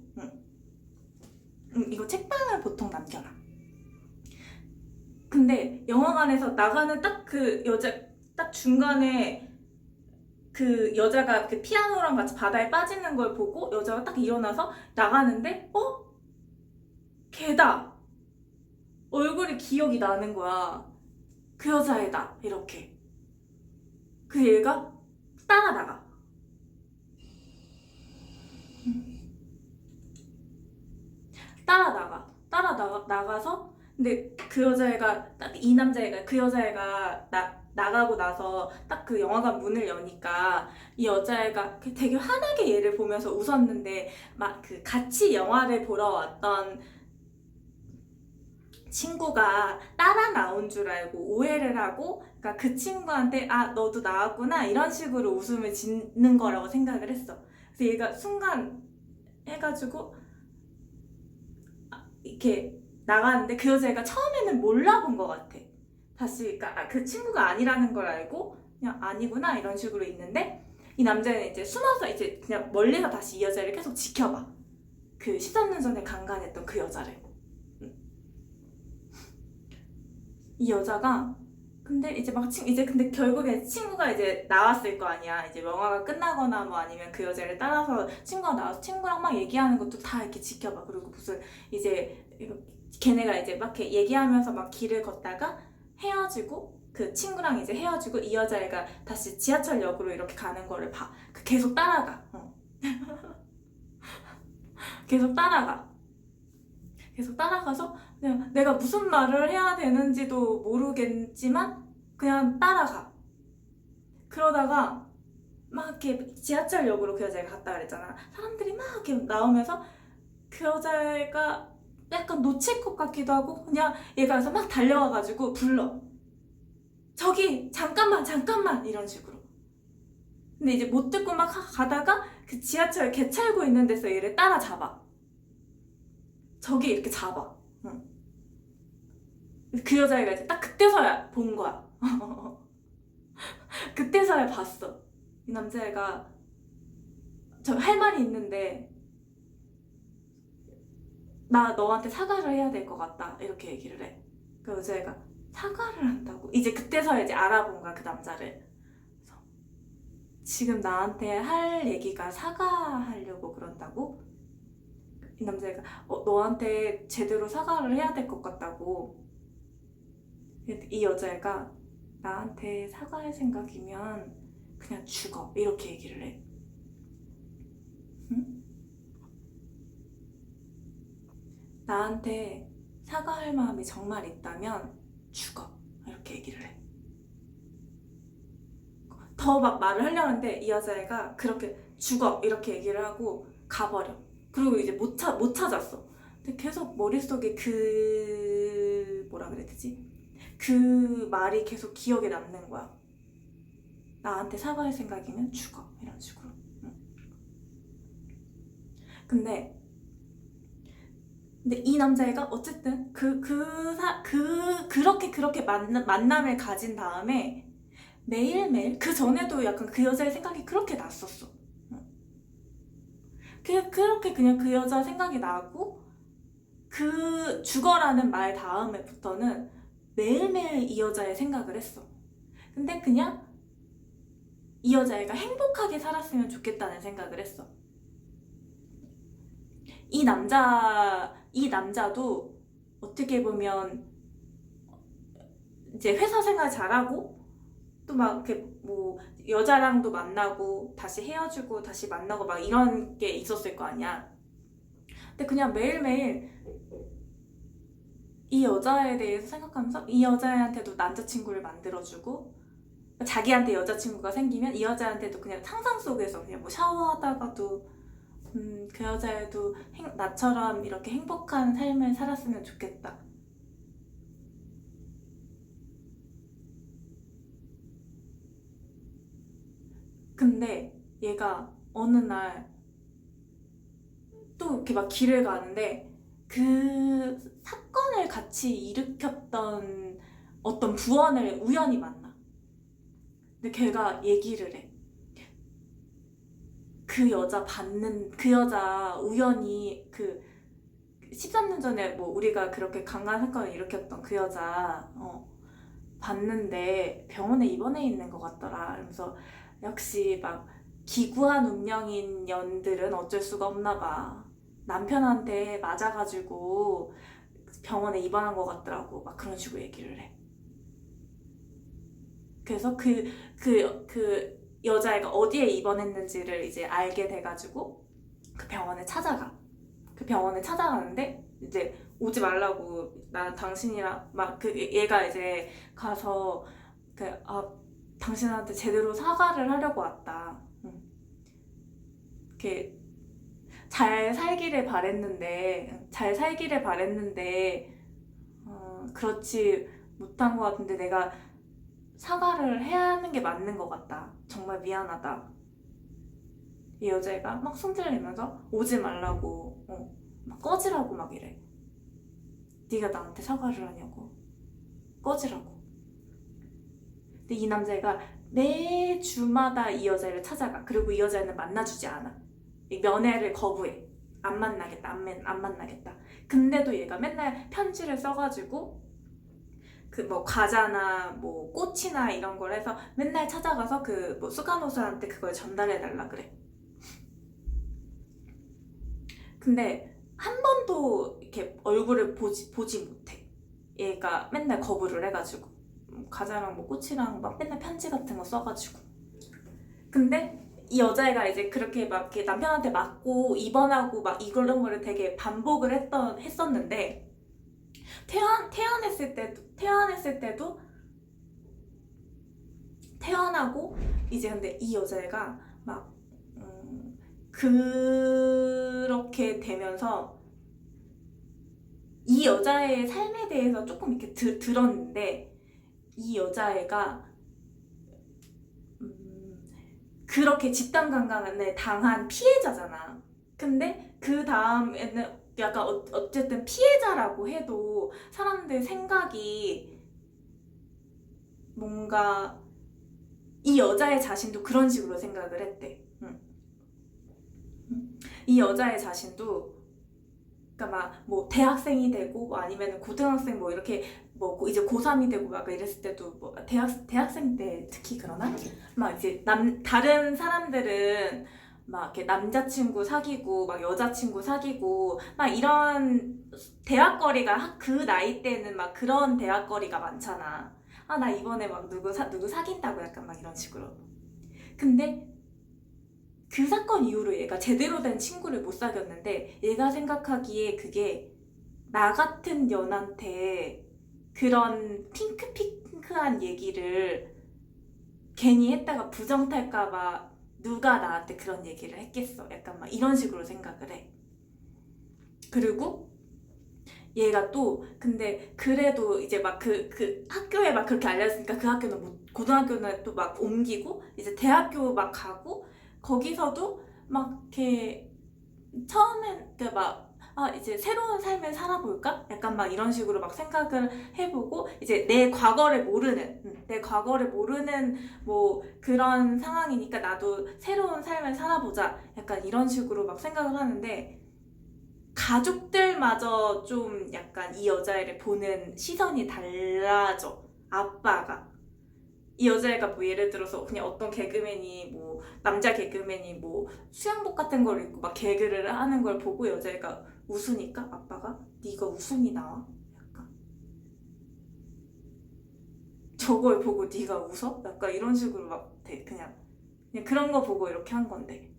이거 책방을 보통 남겨놔. 근데 영화관에서 나가는 딱 그 여자 딱 중간에 그 여자가 그 피아노랑 같이 바다에 빠지는 걸 보고 여자가 딱 일어나서 나가는데 걔다. 얼굴이 기억이 나는 거야. 그 여자애다. 이렇게. 그 얘가 따라나가. 나가서 근데 그 여자애가 딱 이 남자애가 그 여자애가 나가고 나서 딱 그 영화관 문을 여니까 이 여자애가 되게 환하게 얘를 보면서 웃었는데 막 그 같이 영화를 보러 왔던 친구가 따라 나온 줄 알고 오해를 하고 그러니까 그 친구한테 너도 나왔구나 이런 식으로 웃음을 짓는 거라고 생각을 했어. 그래서 얘가 순간 해가지고 이렇게 나가는데 그 여자애가 처음에는 몰라본 것 같아. 다시 그러니까 그 친구가 아니라는 걸 알고 그냥 아니구나 이런 식으로 있는데 이 남자는 이제 숨어서 이제 그냥 멀리서 다시 이 여자를 계속 지켜봐. 그 13년 전에 강간했던 그 여자를. 이 여자가 근데 이제 근데 결국에 친구가 이제 나왔을 거 아니야. 이제 영화가 끝나거나 뭐 아니면 그 여자를 따라서 친구가 나와서 친구랑 막 얘기하는 것도 다 이렇게 지켜봐. 그리고 무슨 이제 걔네가 이제 막 이렇게 얘기하면서 막 길을 걷다가 헤어지고 그 친구랑 이제 헤어지고 이 여자애가 다시 지하철역으로 이렇게 가는 거를 봐. 계속 따라가. 계속 따라가서 그냥 내가 무슨 말을 해야 되는지도 모르겠지만 그냥 따라가. 그러다가 막 이렇게 지하철역으로 그 여자애가 갔다 그랬잖아. 사람들이 막 이렇게 나오면서 그 여자애가 약간 놓칠 것 같기도 하고 그냥 얘가 그래서 막 달려와가지고 불러. 저기 잠깐만 이런 식으로. 근데 이제 못 듣고 막 가다가 그 지하철 개찰구 있는 데서 얘를 따라잡아. 저기 이렇게 잡아. 그 여자애가 이제 딱 그때서야 본 거야. 그때서야 봤어. 이 남자애가 저 할 말이 있는데 나 너한테 사과를 해야 될 것 같다 이렇게 얘기를 해. 그 여자애가 사과를 한다고? 이제 그때서야 이제 알아본 거야 그 남자를. 그래서 지금 나한테 할 얘기가 사과하려고 그런다고? 이 남자애가 너한테 제대로 사과를 해야 될 것 같다고. 이 여자애가 나한테 사과할 생각이면 그냥 죽어 이렇게 얘기를 해. 응? 나한테 사과할 마음이 정말 있다면 죽어 이렇게 얘기를 해. 더 막 말을 하려고 하는데 이 여자애가 그렇게 죽어 이렇게 얘기를 하고 가버려. 그리고 이제 못 찾았어. 근데 계속 머릿속에 뭐라 그래야 되지? 그 말이 계속 기억에 남는 거야. 나한테 사과할 생각이면 죽어 이런 식으로. 응. 근데 이 남자애가 어쨌든 그렇게 만남을 가진 다음에 매일매일 그 전에도 약간 그 여자의 생각이 그렇게 났었어. 그렇게 그냥 그 여자 생각이 나고 그 죽어라는 말 다음에부터는 매일매일 이 여자의 생각을 했어. 근데 그냥 이 여자애가 행복하게 살았으면 좋겠다는 생각을 했어. 이 남자도 어떻게 보면 이제 회사 생활 잘하고 또 막 이렇게 뭐 여자랑도 만나고 다시 헤어지고 다시 만나고 막 이런 게 있었을 거 아니야. 근데 그냥 매일매일 이 여자에 대해서 생각하면서 이 여자애한테도 남자친구를 만들어주고 자기한테 여자친구가 생기면 이 여자한테도 그냥 상상 속에서 그냥 뭐 샤워하다가도 그 여자애도 나처럼 이렇게 행복한 삶을 살았으면 좋겠다. 근데 얘가 어느 날 또 이렇게 막 길을 가는데 그 사건을 같이 일으켰던 어떤 부원을 우연히 만나. 근데 걔가 얘기를 해. 그 여자 우연히 13년 전에 뭐 우리가 그렇게 강간 사건을 일으켰던 그 여자 봤는데 병원에 입원해 있는 것 같더라. 그러면서 역시 막 기구한 운명인 년들은 어쩔 수가 없나 봐. 남편한테 맞아가지고 병원에 입원한 것 같더라고. 막 그런 식으로 얘기를 해. 그래서 그 여자애가 어디에 입원했는지를 이제 알게 돼가지고 그 병원에 찾아가. 그 병원에 찾아가는데 이제 오지 말라고 당신이랑 막 얘가 이제 가서 당신한테 제대로 사과를 하려고 왔다. 이렇게 잘 살기를 바랬는데 그렇지 못한 것 같은데 내가 사과를 해야 하는 게 맞는 것 같다. 정말 미안하다. 이 여자애가 막 승질내면서 오지 말라고 막 꺼지라고 막 이래. 네가 나한테 사과를 하냐고. 꺼지라고. 근데 이 남자애가 매주마다 이 여자애를 찾아가. 그리고 이 여자애는 만나주지 않아. 면회를 거부해. 안 만나겠다. 안 만나겠다. 근데도 얘가 맨날 편지를 써가지고 그 뭐 과자나 뭐 꽃이나 이런 걸 해서 맨날 찾아가서 그 뭐 수간호사한테 그걸 전달해 달라 그래. 근데 한 번도 이렇게 얼굴을 보지 못해. 얘가 맨날 거부를 해가지고 과자랑 뭐 꽃이랑 막 맨날 편지 같은 거 써가지고. 근데 이 여자애가 이제 그렇게 막 이렇게 남편한테 맞고 입원하고 막 이런 거를 되게 반복을 했었는데 태어났을 때도 태어나고 이제 근데 이 여자애가 막 그렇게 되면서 이 여자의 삶에 대해서 조금 이렇게 들었는데 이 여자애가 그렇게 집단 강간을 당한 피해자잖아. 근데 그 다음에는 약간 어쨌든 피해자라고 해도 사람들 생각이 뭔가 이 여자의 자신도 그런 식으로 생각을 했대. 이 여자의 자신도 그러니까 막 뭐 대학생이 되고 뭐 아니면 고등학생 뭐 이렇게 뭐 이제 고3이 되고 막 이랬을 때도 뭐 대학생 때 특히 그러나 막 이제 다른 사람들은 막 이렇게 남자친구 사귀고 막 여자친구 사귀고 막 이런 대학거리가 그 나이 때는 막 그런 대학거리가 많잖아. 아, 나 이번에 막 누구 사귄다고 약간 막 이런 식으로. 근데 그 사건 이후로 얘가 제대로 된 친구를 못 사귀었는데 얘가 생각하기에 그게 나 같은 년한테 그런 핑크핑크한 얘기를 괜히 했다가 부정탈까봐 누가 나한테 그런 얘기를 했겠어. 약간 막 이런 식으로 생각을 해. 그리고 얘가 또 근데 그래도 이제 막 그 학교에 막 그렇게 알려졌으니까 그 학교는 뭐 고등학교는 또 막 옮기고 이제 대학교 막 가고 거기서도 막 이렇게 처음엔 그막 아, 이제 새로운 삶을 살아볼까? 약간 막 이런 식으로 막 생각을 해보고, 이제 내 과거를 모르는 뭐 그런 상황이니까 나도 새로운 삶을 살아보자. 약간 이런 식으로 막 생각을 하는데, 가족들마저 좀 약간 이 여자애를 보는 시선이 달라져. 아빠가. 이 여자애가 뭐 예를 들어서 그냥 어떤 개그맨이 뭐 남자 개그맨이 뭐 수영복 같은 걸 입고 막 개그를 하는 걸 보고 여자애가 웃으니까 아빠가 네가 웃음이 나와? 약간 저걸 보고 네가 웃어? 약간 이런 식으로 막 그냥 그런 거 보고 이렇게 한 건데.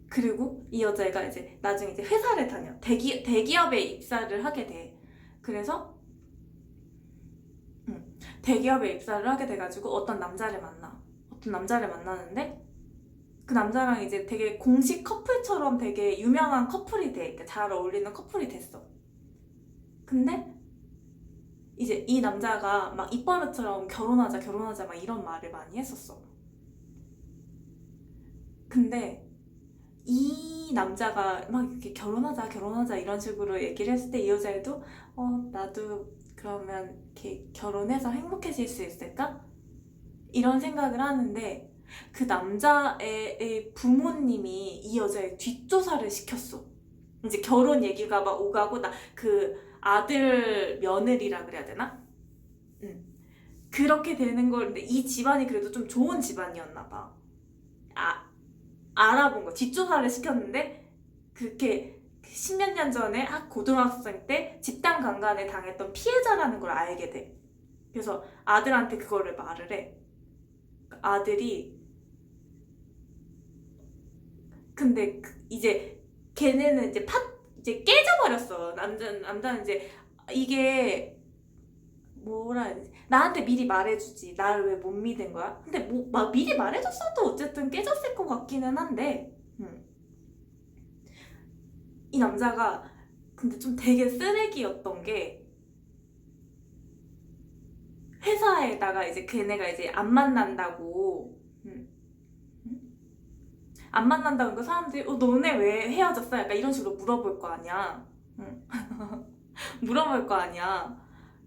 그리고 이 여자애가 이제 나중에 이제 회사를 다녀. 대기업에 입사를 하게 돼. 그래서 대기업에 입사를 하게 돼가지고 어떤 남자를 만나. 어떤 남자를 만나는데 그 남자랑 이제 되게 공식 커플처럼 되게 유명한 커플이 돼. 그러니까 잘 어울리는 커플이 됐어. 근데 이제 이 남자가 막 입버릇처럼 결혼하자 결혼하자 막 이런 말을 많이 했었어. 근데 이 남자가 막 이렇게 결혼하자 결혼하자 이런 식으로 얘기를 했을 때 이 여자애도 나도 그러면 이렇게 결혼해서 행복해질 수 있을까? 이런 생각을 하는데 그 남자의 부모님이 이 여자의 뒷조사를 시켰어. 이제 결혼 얘기가 막 오가고 나 그 아들 며느리라 그래야 되나? 응. 그렇게 되는 걸 근데 이 집안이 그래도 좀 좋은 집안이었나 봐. 아, 알아본 거. 뒷조사를 시켰는데 그렇게 십몇 년 전에 고등학생 때 집단 강간에 당했던 피해자라는 걸 알게 돼. 그래서 아들한테 그거를 말을 해. 아들이 근데 이제 걔네는 이제 깨져버렸어. 남자는 이제 이게 뭐라 해야 되지? 나한테 미리 말해주지. 나를 왜 못 믿은 거야? 근데 뭐 막 미리 말해줬어도 어쨌든 깨졌을 것 같기는 한데, 이 남자가 근데 좀 되게 쓰레기였던 게 회사에다가 이제 걔네가 이제 안 만난다고. 안 만난다고 하니까 사람들이 너네 왜 헤어졌어? 약간 이런 식으로 물어볼 거 아니야. 응. 물어볼 거 아니야.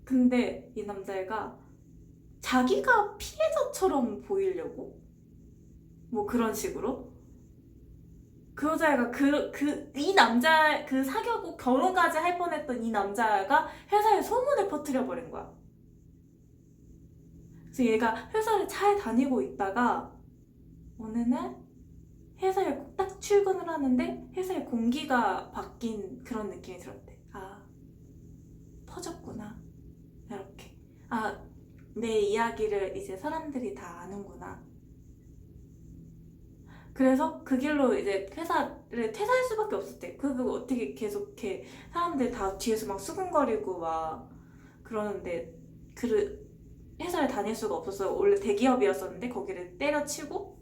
근데 이 남자애가 자기가 피해자처럼 보이려고 뭐 그런 식으로 그 여자애가 이 남자 사귀고 결혼까지 할 뻔했던 이 남자가 회사에 소문을 퍼뜨려 버린 거야. 그래서 얘가 회사를 잘 다니고 있다가 어느 날 회사에 딱 출근을 하는데 회사의 공기가 바뀐 그런 느낌이 들었대. 아, 퍼졌구나. 이렇게. 아, 내 이야기를 이제 사람들이 다 아는구나. 그래서 그 길로 이제 회사를 퇴사할 수밖에 없었대. 그거 어떻게 계속 이렇게 사람들 다 뒤에서 막 수근거리고 막 그러는데 회사를 다닐 수가 없었어요. 원래 대기업이었었는데 거기를 때려치고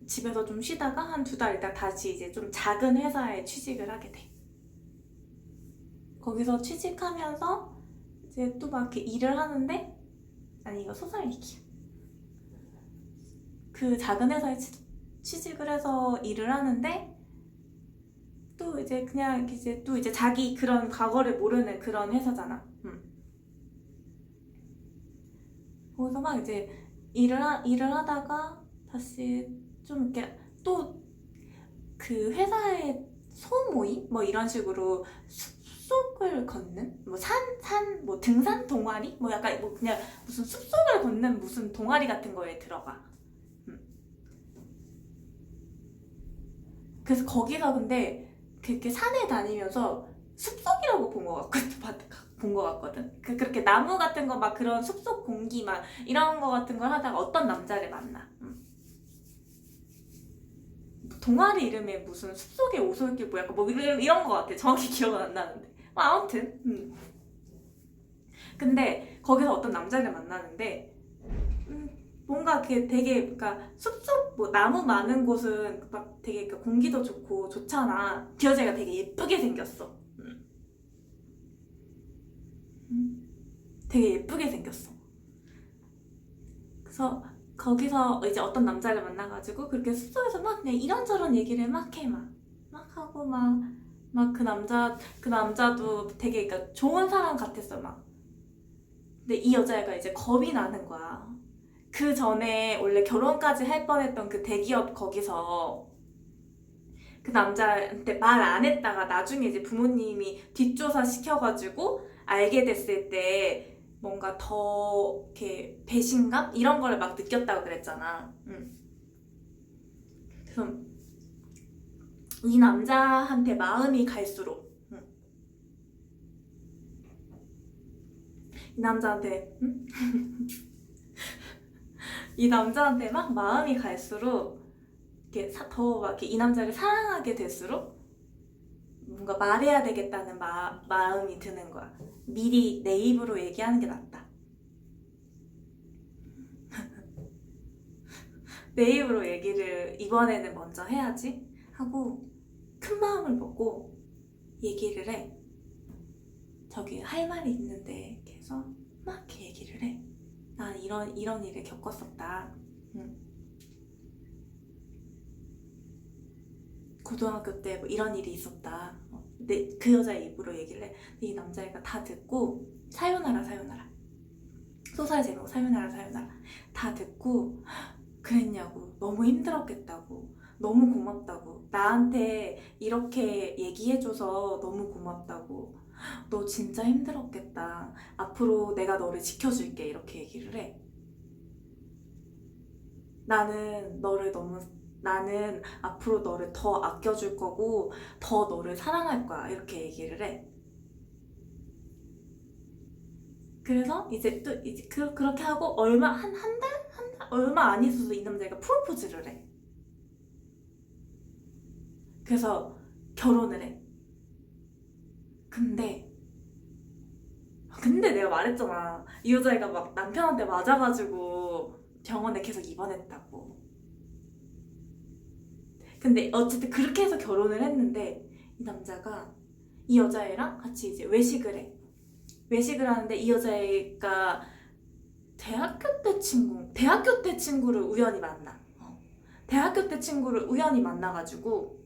집에서 좀 쉬다가 한 2달 있다 다시 이제 좀 작은 회사에 취직을 하게 돼. 거기서 취직하면서 이제 또 막 이렇게 일을 하는데 아니 이거 소설 얘기야. 그 작은 회사에 취직을 해서 일을 하는데 또 이제 그냥 이제 또 이제 자기 그런 과거를 모르는 그런 회사잖아. 거기서 막 이제 일을 하다가 다시 좀 이렇게 또 그 회사의 소모임 뭐 이런 식으로 숲속을 걷는 뭐 뭐 등산 동아리 뭐 약간 뭐 그냥 무슨 숲속을 걷는 무슨 동아리 같은 거에 들어가. 그래서 거기서 근데 그렇게 산에 다니면서 숲속이라고 본 거 같거든. 그렇게 나무 같은 거 막 그런 숲속 공기 막 이런 거 같은 걸 하다가 어떤 남자를 만나. 동아리 이름에 무슨 숲속의 오솔길 뭐 약간 뭐 이런 거 같아. 정확히 기억은 안 나는데. 뭐 아무튼. 근데 거기서 어떤 남자를 만나는데 뭔가 그게 되게 그러니까 숲속 뭐 나무 많은 곳은 막 되게 그 공기도 좋고 좋잖아. 그 여자가 되게 예쁘게 생겼어. 되게 예쁘게 생겼어. 그래서 거기서 이제 어떤 남자를 만나가지고 그렇게 숲속에서 막 그냥 이런저런 얘기를 막 해. 막 하고 막 그 남자도 되게 그러니까 좋은 사람 같았어 막. 근데 이 여자애가 이제 겁이 나는 거야. 그 전에 원래 결혼까지 할 뻔했던 그 대기업 거기서 그 남자한테 말 안 했다가 나중에 이제 부모님이 뒷조사 시켜가지고 알게 됐을 때 뭔가 더 이렇게 배신감? 이런 걸 막 느꼈다고 그랬잖아. 그래서 이 남자한테 마음이 갈수록 이 남자한테 이 남자한테 막 마음이 갈수록 이렇게 더 막 이렇게 이 남자를 사랑하게 될수록 뭔가 말해야 되겠다는 마음이 드는 거야. 미리 내 입으로 얘기하는 게 낫다. 내 입으로 얘기를 이번에는 먼저 해야지 하고 큰 마음을 먹고 얘기를 해. 저기 할 말이 있는데 이렇게 해서 막 이렇게 얘기를 해. 난 이런 일을 겪었었다. 고등학교 때 뭐 이런 일이 있었다. 근데 그 여자의 입으로 얘기를 해. 근데 이 남자애가 다 듣고 사요나라 소설 제목 사요나라 다 듣고 그랬냐고. 너무 힘들었겠다고. 너무 고맙다고. 나한테 이렇게 얘기해줘서 너무 고맙다고. 너 진짜 힘들었겠다. 앞으로 내가 너를 지켜줄게. 이렇게 얘기를 해. 나는 앞으로 너를 더 아껴줄 거고 더 너를 사랑할 거야. 이렇게 얘기를 해. 그래서 이제 또 이제 그렇게 하고 얼마 한 달? 얼마 안 있어서 이 남자애가 프로포즈를 해. 그래서 결혼을 해. 근데 내가 말했잖아. 이 여자애가 막 남편한테 맞아가지고 병원에 계속 입원했다고. 근데 어쨌든 그렇게 해서 결혼을 했는데 이 남자가 이 여자애랑 같이 이제 외식을 해. 외식을 하는데 이 여자애가 대학교 때 친구를 우연히 만나. 대학교 때 친구를 우연히 만나가지고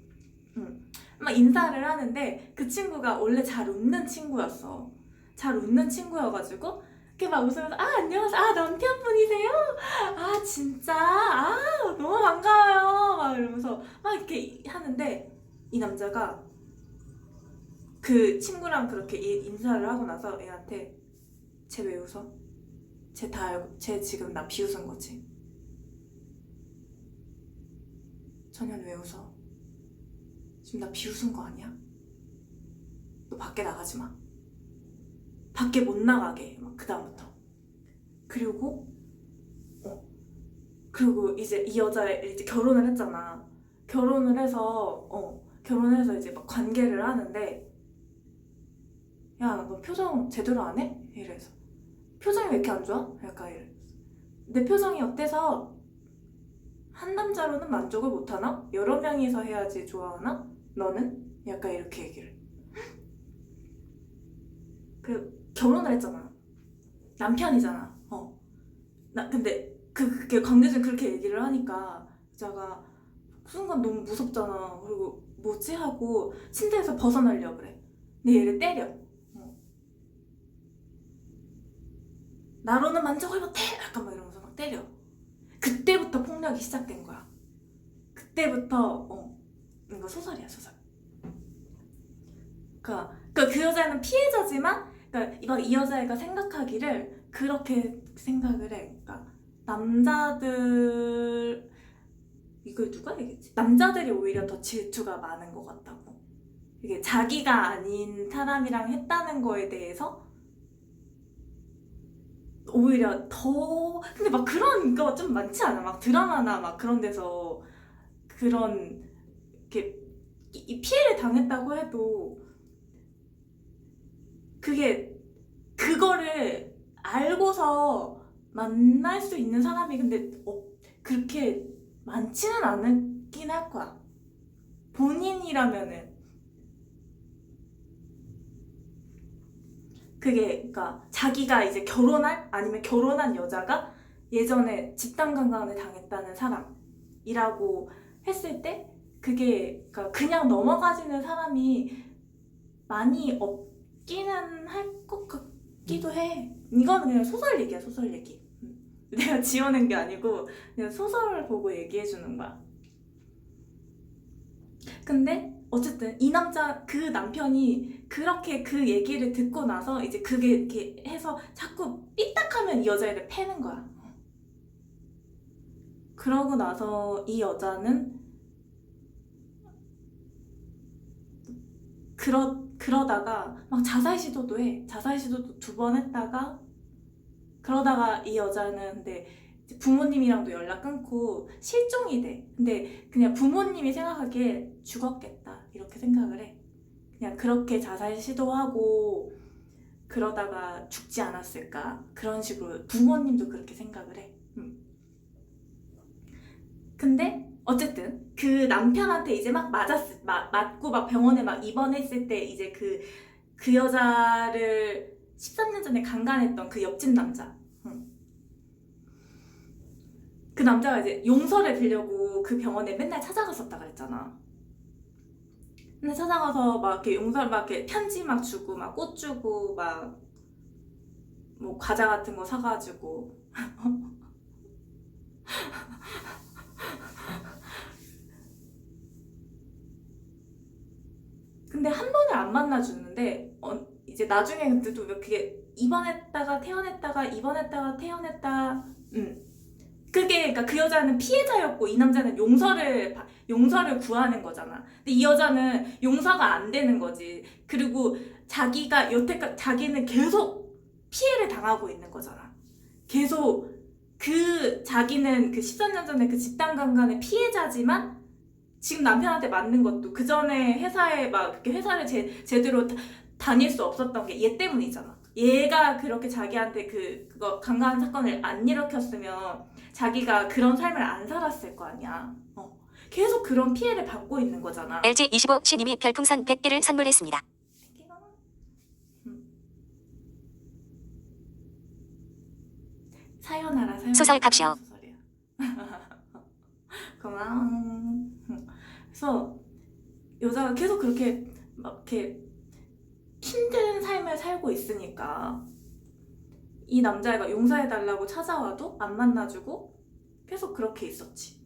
막 인사를 하는데 그 친구가 원래 잘 웃는 친구였어. 잘 웃는 친구여가지고 이렇게 막 웃으면서 안녕하세요. 남편분이세요? 진짜? 너무 반가워요. 막 이러면서 막 이렇게 하는데 이 남자가 그 친구랑 그렇게 인사를 하고 나서 얘한테 쟤 왜 웃어? 쟤 다 알고 쟤 지금 나 비웃은 거지? 전현 왜 웃어? 지금 나 비웃은 거 아니야? 너 밖에 나가지 마. 밖에 못 나가게 막 그다음부터. 그리고 이제 이 여자 이제 결혼을 했잖아. 결혼을 해서 이제 막 관계를 하는데 야, 너 표정 제대로 안 해? 이래서 표정이 왜 이렇게 안 좋아? 약간 이래. 내 표정이 어때서 한 남자로는 만족을 못하나? 여러 명이서 해야지 좋아하나? 너는? 약간 이렇게 얘기를. 결혼을 했잖아. 남편이잖아. 근데 그게 관계 중에 그렇게 얘기를 하니까 여자가 순간 너무 무섭잖아. 그리고 뭐지? 하고 침대에서 벗어나려고 그래. 근데 얘를 때려. 나로는 만족을 못해! 약간 막 이러면서 막 때려. 그때부터 폭력이 시작된 거야. 그때부터 이거 소설이야, 소설. 그러니까 그러니까 그 여자는 피해자지만, 그러니까 막 이 여자애가 생각하기를 그렇게 생각을 해. 그러니까 남자들, 이걸 누가 얘기했지? 남자들이 오히려 더 질투가 많은 것 같다고. 이게 자기가 아닌 사람이랑 했다는 거에 대해서 오히려 더, 근데 막 그런 거 좀 많지 않아? 막 드라마나 막 그런 데서 그런, 이렇게 이 피해를 당했다고 해도 그게, 그거를 알고서 만날 수 있는 사람이 근데 그렇게 많지는 않긴 할 거야. 본인이라면은. 그게, 그러니까 자기가 이제 결혼할, 아니면 결혼한 여자가 예전에 집단 강간을 당했다는 사람이라고 했을 때, 그게, 그러니까 그냥 넘어가지는 사람이 많이 없기는 할 것 같기도 해. 이거는 그냥 소설 얘기야, 소설 얘기. 내가 지어낸 게 아니고 그냥 소설을 보고 얘기해주는 거야. 근데 어쨌든 이 남자, 그 남편이 그렇게 그 얘기를 듣고 나서 이제 그게 이렇게 해서 자꾸 삐딱하면 이 여자애를 패는 거야. 그러고 나서 이 여자는 그러다가 막 자살 시도도 해. 자살 시도도 2번 했다가, 그러다가 이 여자는 근데 이제 부모님이랑도 연락 끊고 실종이 돼. 근데 그냥 부모님이 생각하기에 죽었겠다 이렇게 생각을 해. 그냥 그렇게 자살 시도하고 그러다가 죽지 않았을까, 그런 식으로 부모님도 그렇게 생각을 해. 근데 어쨌든 그 남편한테 이제 막 맞고 막 병원에 막 입원했을 때 이제 그 여자를 13년 전에 강간했던 그 옆집 남자, 그 남자가 이제 용서를 빌려고 그 병원에 맨날 찾아갔었다 그랬잖아. 맨날 찾아가서 막 이렇게 용서를 막 이렇게 편지 막 주고 막 꽃 주고 막 뭐 과자 같은 거 사가지고. 근데 한 번을 안 만나주는데 이제 나중에 그때도 그게 입원했다가 퇴원했다가 입원했다가 퇴원했다. 그게, 그러니까 그 여자는 피해자였고 이 남자는 용서를 구하는 거잖아. 근데 이 여자는 용서가 안 되는 거지. 그리고 자기가 여태까지 자기는 계속 피해를 당하고 있는 거잖아. 계속 자기는 그 13년 전에 그 집단 강간의 피해자지만 지금 남편한테 맞는 것도 그 전에 회사에 막 그렇게 회사를 제대로 다닐 수 없었던 게 얘 때문이잖아. 얘가 그렇게 자기한테 그거 강간 사건을 안 일으켰으면 자기가 그런 삶을 안 살았을 거 아니야. 계속 그런 피해를 받고 있는 거잖아. LG25C님이 별풍선 100개를 선물했습니다. 사연하라. 소설 갑시오. 소설이야. 고마워. 그래서 여자가 계속 그렇게 막 이렇게 힘든 삶을 살고 있으니까 이 남자애가 용서해달라고 찾아와도 안 만나주고 계속 그렇게 있었지.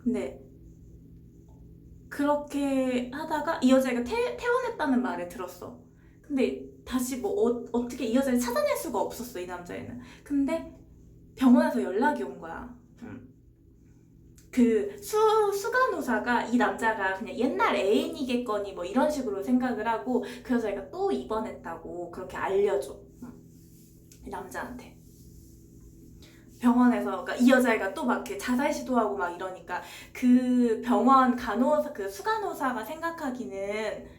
근데 그렇게 하다가 이 여자애가 퇴원했다는 말을 들었어. 근데 다시 뭐 어떻게 이 여자를 찾아낼 수가 없었어, 이 남자애는. 근데 병원에서 연락이 온 거야. 그 수간호사가 이 남자가 그냥 옛날 애인이겠거니 뭐 이런 식으로 생각을 하고 그 여자애가 또 입원했다고 그렇게 알려줘. 이 남자한테. 병원에서, 그러니까 이 여자애가 또 막 이렇게 자살 시도하고 막 이러니까 그 병원 간호사, 그 수간호사가 생각하기는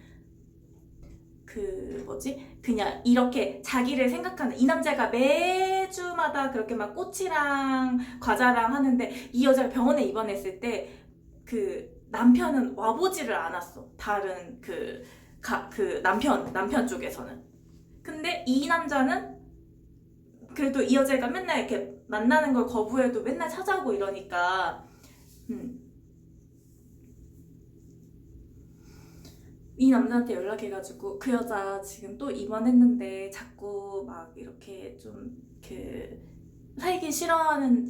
그냥 이렇게 자기를 생각하는, 이 남자가 매주마다 그렇게 막 꽃이랑 과자랑 하는데 이 여자가 병원에 입원했을 때 그 남편은 와보지를 않았어. 다른 그 남편 쪽에서는. 근데 이 남자는 그래도 이 여자가 맨날 이렇게 만나는 걸 거부해도 맨날 찾아오고 이러니까 이 남자한테 연락해가지고 그 여자 지금 또 입원했는데 자꾸 막 이렇게 좀 살기 싫어하는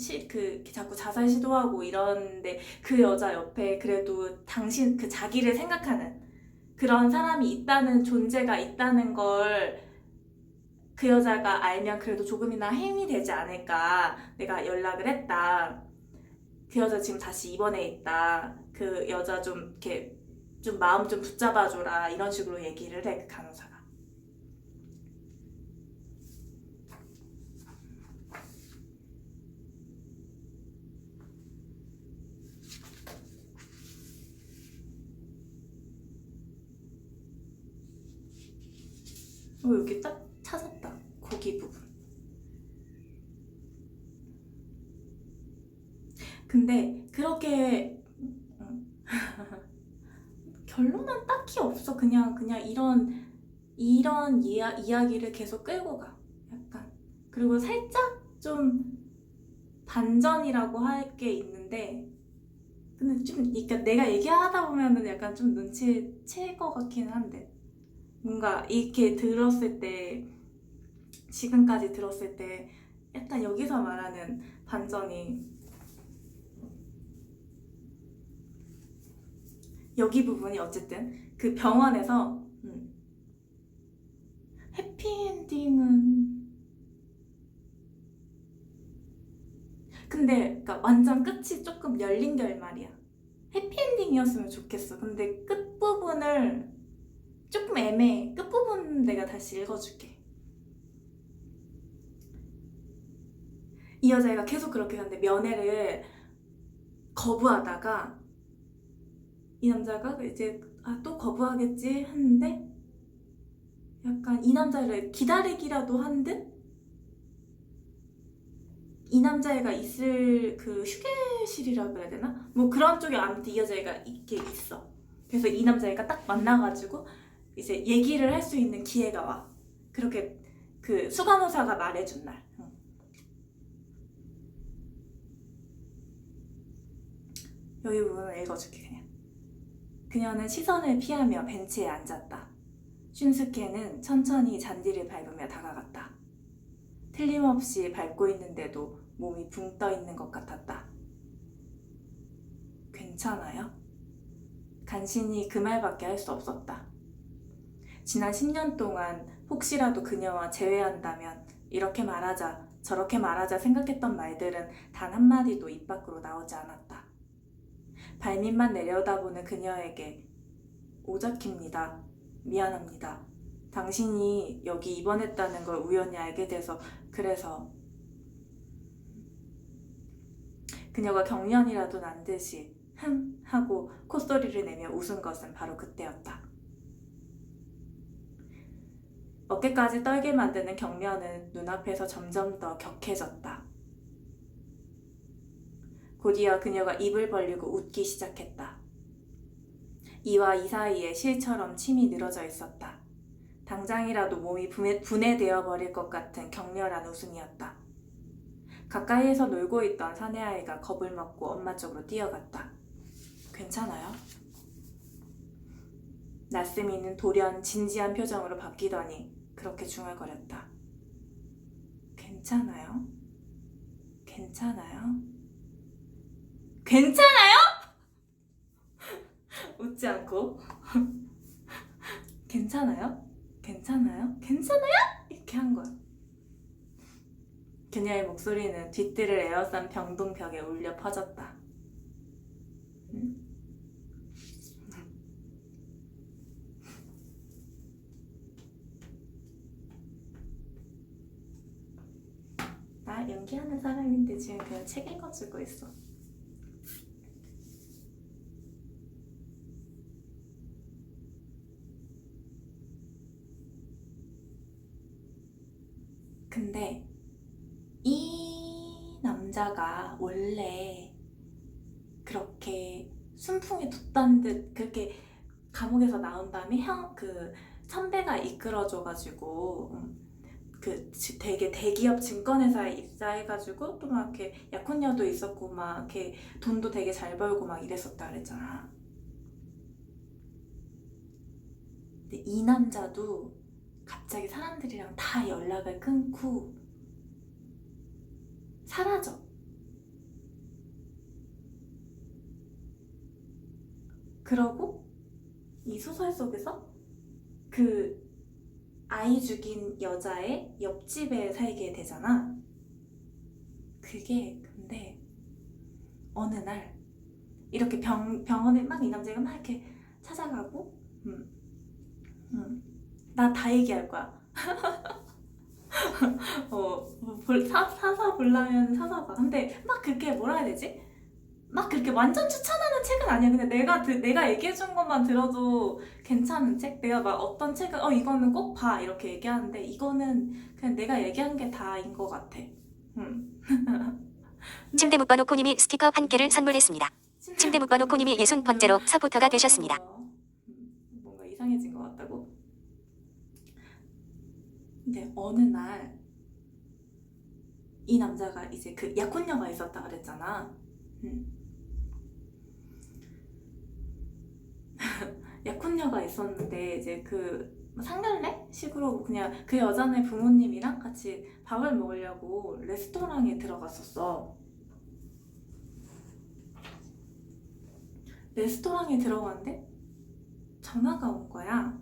자꾸 자살 시도하고 이러는데 그 여자 옆에 그래도 당신 자기를 생각하는 그런 사람이 있다는 존재가 있다는 걸 그 여자가 알면 그래도 조금이나 힘이 되지 않을까. 내가 연락을 했다. 그 여자 지금 다시 입원해 있다. 그 여자 좀 이렇게 좀 마음 좀 붙잡아줘라. 이런 식으로 얘기를 해, 그 간호사가. 여기 딱 찾았다. 거기 부분. 근데 그렇게 결론은 딱히 없어. 그냥 이런 이야기를 계속 끌고 가. 약간. 그리고 살짝 좀 반전이라고 할 게 있는데, 근데 좀, 그러니까 내가 얘기하다 보면은 약간 좀 눈치챌 것 같긴 한데, 뭔가 이렇게 들었을 때, 지금까지 들었을 때, 약간 여기서 말하는 반전이 여기 부분이 어쨌든 그 병원에서 해피엔딩은 근데 그러니까 완전 끝이 조금 열린 결말이야. 해피엔딩이었으면 좋겠어. 근데 끝부분을 조금 애매해. 끝부분 내가 다시 읽어줄게. 이 여자애가 계속 그렇게 하는데 면회를 거부하다가 이 남자가 이제 또 거부하겠지 했는데 약간 이 남자를 기다리기라도 한 듯? 이 남자애가 있을 그 휴게실이라 그래야 되나? 뭐 그런 쪽에 아무튼 이 여자애가 있게 있어. 그래서 이 남자애가 딱 만나가지고 이제 얘기를 할 수 있는 기회가 와. 그렇게 그 수간호사가 말해준 날. 여기 부분을 읽어줄게 그냥. 그녀는 시선을 피하며 벤치에 앉았다. 슌스케는 천천히 잔디를 밟으며 다가갔다. 틀림없이 밟고 있는데도 몸이 붕 떠 있는 것 같았다. 괜찮아요? 간신히 그 말밖에 할 수 없었다. 지난 10년 동안 혹시라도 그녀와 재회한다면 이렇게 말하자 저렇게 말하자 생각했던 말들은 단 한마디도 입 밖으로 나오지 않았다. 발밑만 내려다보는 그녀에게 오자키입니다. 미안합니다. 당신이 여기 입원했다는 걸 우연히 알게 돼서 그래서 그녀가 경련이라도 난 듯이 하고 콧소리를 내며 웃은 것은 바로 그때였다. 어깨까지 떨게 만드는 경련은 눈앞에서 점점 더 격해졌다. 곧이어 그녀가 입을 벌리고 웃기 시작했다. 이와 이 사이에 실처럼 침이 늘어져 있었다. 당장이라도 몸이 분해되어 버릴 것 같은 격렬한 웃음이었다. 가까이에서 놀고 있던 사내아이가 겁을 먹고 엄마 쪽으로 뛰어갔다. 괜찮아요? 나스미는 돌연 진지한 표정으로 바뀌더니 그렇게 중얼거렸다. 괜찮아요? 괜찮아요? 괜찮아요? 웃지 않고 괜찮아요? 괜찮아요? 괜찮아요? 이렇게 한 거야. 그녀의 목소리는 뒤뜰을 에워싼 병동벽에 울려 퍼졌다. 응? 나 연기하는 사람인데 지금 그냥 책 읽어주고 있어. 근데 이 남자가 원래 그렇게 순풍에 뒀단 듯 그렇게 감옥에서 나온 다음에 그 선배가 이끌어줘가지고 되게 대기업 증권회사에 입사해가지고 또 막 이렇게 약혼녀도 있었고 막 이렇게 돈도 되게 잘 벌고 막 이랬었다 그랬잖아. 근데 이 남자도 갑자기 사람들이랑 다 연락을 끊고 사라져. 그러고 이 소설 속에서 그 아이 죽인 여자의 옆집에 살게 되잖아. 그게 근데 어느 날 이렇게 병원에 막 이 남자가 막 이렇게 찾아가고, 나 다 얘기할 거야. 사서 보려면 사서 봐. 근데 막 그렇게 뭐라 해야 되지? 막 그렇게 완전 추천하는 책은 아니야. 근데 내가 얘기해준 것만 들어도 괜찮은 책? 내가 막 어떤 책은, 이거는 꼭 봐. 이렇게 얘기하는데, 이거는 그냥 내가 얘기한 게 다인 것 같아. 침대 묶어놓고님이 스티커 한 개를 선물했습니다. 침대 묶어놓고님이 60번째로 서포터가 되셨습니다. 뭔가 이상해진 것 같다고? 근데 어느 날, 이 남자가 이제 그 약혼녀가 있었다 그랬잖아. 약혼녀가 있었는데 이제 그 상견례 식으로 그냥 그 여자네 부모님이랑 같이 밥을 먹으려고 레스토랑에 들어갔었어. 레스토랑에 들어갔는데 전화가 온 거야.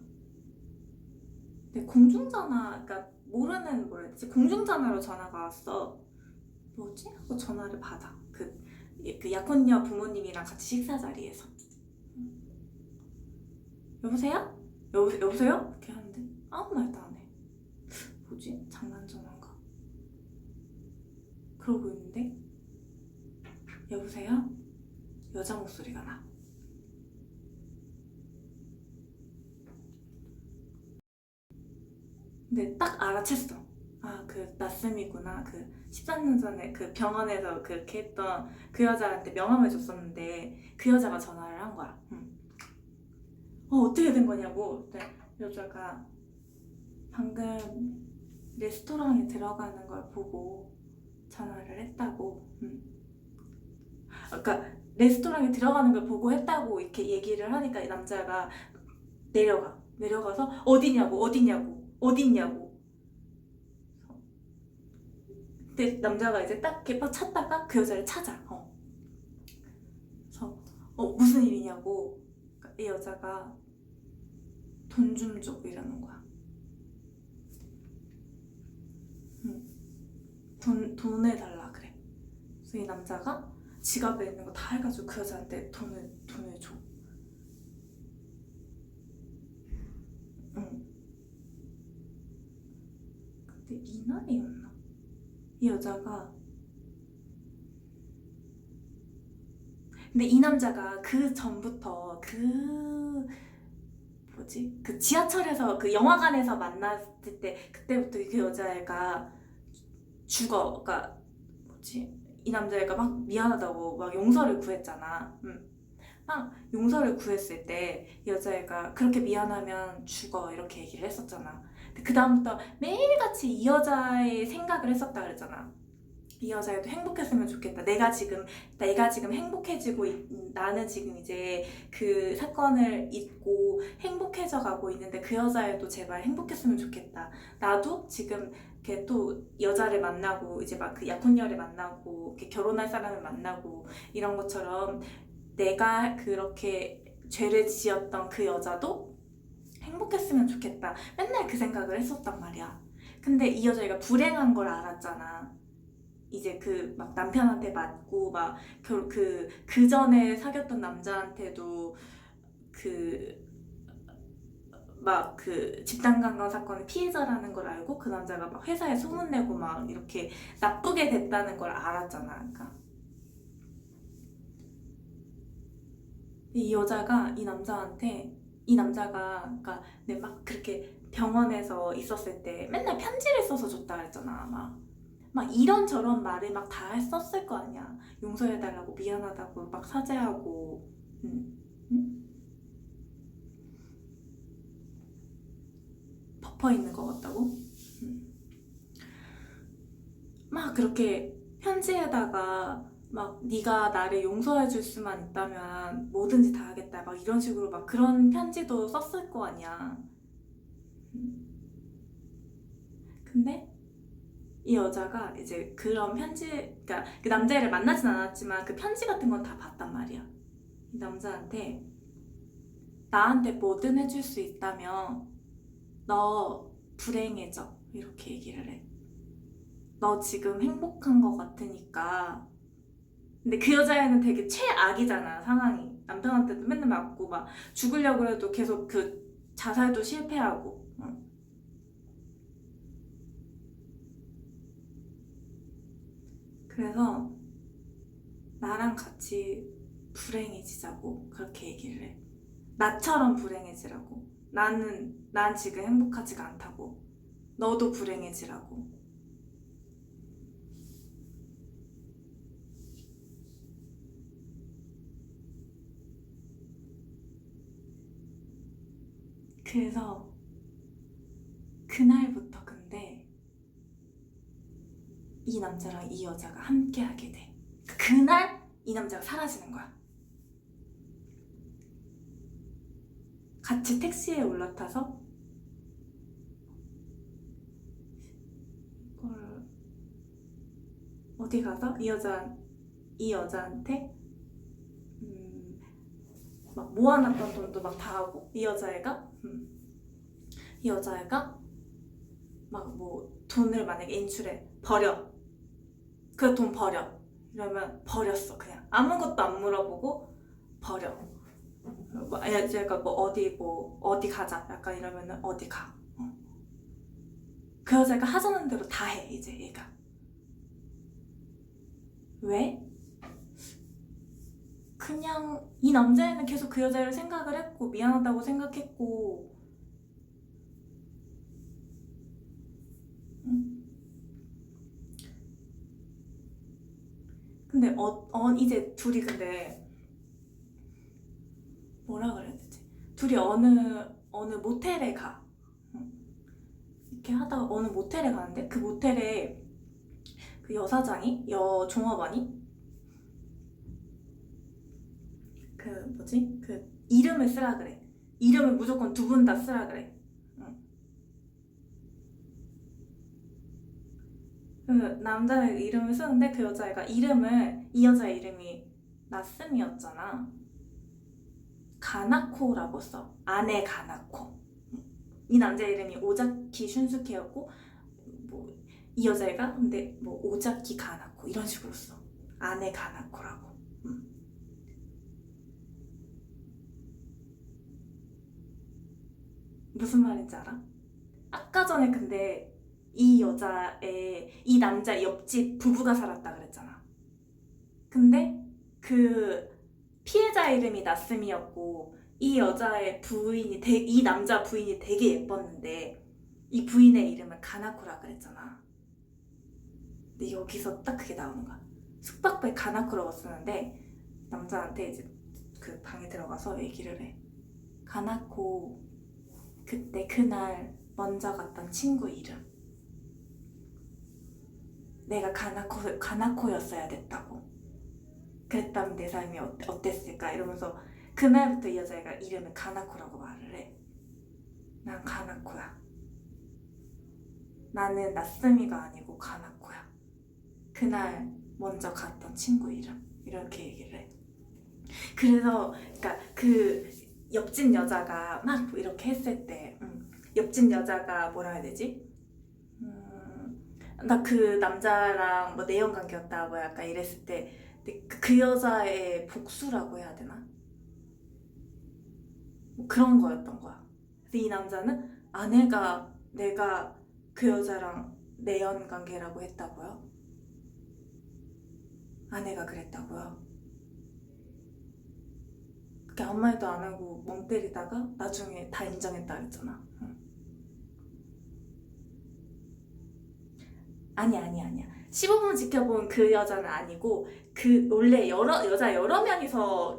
근데 공중전화, 그러니까 모르는 뭐라 해야 되지? 공중전화로 전화가 왔어. 뭐지? 하고 전화를 받아. 그 약혼녀 부모님이랑 같이 식사 자리에서. 여보세요? 여보세요? 이렇게 하는데 아무 말도 안 해. 뭐지? 장난 전화인가? 그러고 있는데 여보세요? 여자 목소리가 나. 근데 딱 알아챘어. 아, 그 낯섦이구나. 그 13년 전에 그 병원에서 그렇게 했던 그 여자한테 명함을 줬었는데 그 여자가 전화를 한 거야. 어떻게 된 거냐고. 근데 여자가 방금 레스토랑에 들어가는 걸 보고 전화를 했다고. 그러니까 레스토랑에 들어가는 걸 보고 했다고 이렇게 얘기를 하니까 이 남자가 내려가서 어디냐고. 근데 남자가 이제 딱 이렇게 막 찾다가 그 여자를 찾아. 그래서 무슨 일이냐고. 그러니까 이 여자가 돈 좀 줘 이러는 거야. 돈을 달라 그래. 그래서 이 남자가 지갑에 있는 거 다 해가지고 그 여자한테 돈을 줘. 근데 이날이었나? 이 여자가 근데 이 남자가 그 전부터 그 지하철에서 그 영화관에서 만났을 때 그때부터 그 여자애가 죽어. 그러니까 이 남자애가 막 미안하다고 막 용서를 구했잖아. 막 용서를 구했을 때 여자애가 그렇게 미안하면 죽어 이렇게 얘기를 했었잖아. 근데 그 다음부터 매일같이 이 여자의 생각을 했었다 그랬잖아. 이 여자애도 행복했으면 좋겠다. 내가 지금 행복해지고 나는 지금 이제 그 사건을 잊고 행복해져 가고 있는데 그 여자애도 제발 행복했으면 좋겠다. 나도 지금 이렇게 또 여자를 만나고 이제 막 그 약혼녀를 만나고 이렇게 결혼할 사람을 만나고 이런 것처럼 내가 그렇게 죄를 지었던 그 여자도 행복했으면 좋겠다. 맨날 그 생각을 했었단 말이야. 근데 이 여자애가 불행한 걸 알았잖아. 이제 그 막 남편한테 맞고 막 그 전에 사귀었던 남자한테도 막 그 집단 강간 사건의 피해자라는 걸 알고 그 남자가 막 회사에 소문내고 막 이렇게 나쁘게 됐다는 걸 알았잖아. 그러니까 이 여자가 이 남자가 그러니까 막 그렇게 병원에서 있었을 때 맨날 편지를 써서 줬다 그랬잖아. 막 이런저런 말을 막 다 썼을 거 아니야. 용서해달라고, 미안하다고, 막 사죄하고. 응? 덮어 있는 것 같다고? 막 그렇게 편지에다가 막 네가 나를 용서해줄 수만 있다면 뭐든지 다 하겠다. 막 이런 식으로 막 그런 편지도 썼을 거 아니야. 근데 이 여자가 이제 그런 편지, 그러니까 그 남자애를 만나진 않았지만 그 편지 같은 건 다 봤단 말이야. 이 남자한테 나한테 뭐든 해줄 수 있다면 너 불행해져. 이렇게 얘기를 해. 너 지금 행복한 것 같으니까. 근데 그 여자애는 되게 최악이잖아, 상황이. 남편한테도 맨날 맞고 막 죽으려고 해도 계속 그 자살도 실패하고. 응. 그래서 나랑 같이 불행해지자고 그렇게 얘기를 해. 나처럼 불행해지라고. 난 지금 행복하지가 않다고. 너도 불행해지라고. 그래서 그날부터 근데 이 남자랑 이 여자가 함께 하게 돼. 그날 이 남자가 사라지는 거야. 같이 택시에 올라타서 이걸 어디 가서 이 여자한테 막 모아놨던 돈도 막 다 하고 이 여자애가 막 뭐 돈을 만약에 인출해 버려. 그 돈 버려. 이러면 버렸어. 그냥 아무것도 안 물어보고 버려. 제가 어디 가자 약간 이러면은 어디 가. 그 여자가 하자는 대로 다 해. 이제 얘가 왜? 그냥 이 남자애는 계속 그 여자를 생각을 했고 미안하다고 생각했고. 근데 이제 둘이 근데 뭐라 그래야 되지? 둘이 어느 모텔에 가. 이렇게 하다가 어느 모텔에 가는데 그 모텔에 그 종업원이 그 이름을 쓰라 그래. 이름을 무조건 두 분 다 쓰라 그래. 그 남자의 이름을 쓰는데 그 여자애가 이 여자의 이름이 나스미였잖아. 가나코라고 써. 아내 가나코. 이 남자 이름이 오자키 슌스케였고 뭐 이 여자애가 근데 뭐 오자키 가나코 이런 식으로 써. 아내 가나코라고. 무슨 말인지 알아? 아까 전에 근데 이 남자 옆집 부부가 살았다 그랬잖아. 근데 그 피해자 이름이 나스미였고 이 남자 부인이 되게 예뻤는데 이 부인의 이름은 가나코라 그랬잖아. 근데 여기서 딱 그게 나오는 거야. 숙박부에 가나코라고 쓰는데 남자한테 이제 그 방에 들어가서 얘기를 해. 가나코 그날 먼저 갔던 친구 이름. 내가 가나코였어야 됐다고. 그랬다면 내 삶이 어땠을까? 이러면서 그날부터 이 여자애가 이름을 가나코라고 말을 해. 난 가나코야. 나는 나스미가 아니고 가나코야. 그날 먼저 갔던 친구 이름. 이렇게 얘기를 해. 그래서 그러니까 그 옆집 여자가 막 이렇게 했을 때 옆집 여자가 뭐라 해야 되지? 나 그 남자랑 뭐 내연 관계였다 뭐 약간 이랬을 때 그 여자의 복수라고 해야 되나? 뭐 그런 거였던 거야. 그래서 이 남자는 내가 그 여자랑 내연 관계라고 했다고요? 아내가 그랬다고요? 그게 아무 말도 안 하고 멍 때리다가 나중에 다 인정했다 그랬잖아. 아니야. 15분 지켜본 그 여자는 아니고 원래 여자 여러 명이서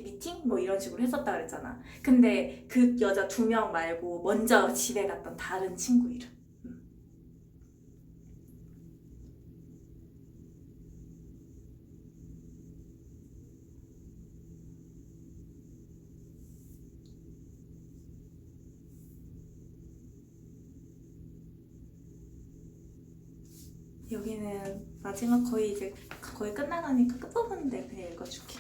미팅? 뭐 이런 식으로 했었다 그랬잖아. 근데 그 여자 2명 말고 먼저 집에 갔던 다른 친구 이름. 여기는 마지막 거의 끝나가니까 끝부분인데 그냥 읽어줄게.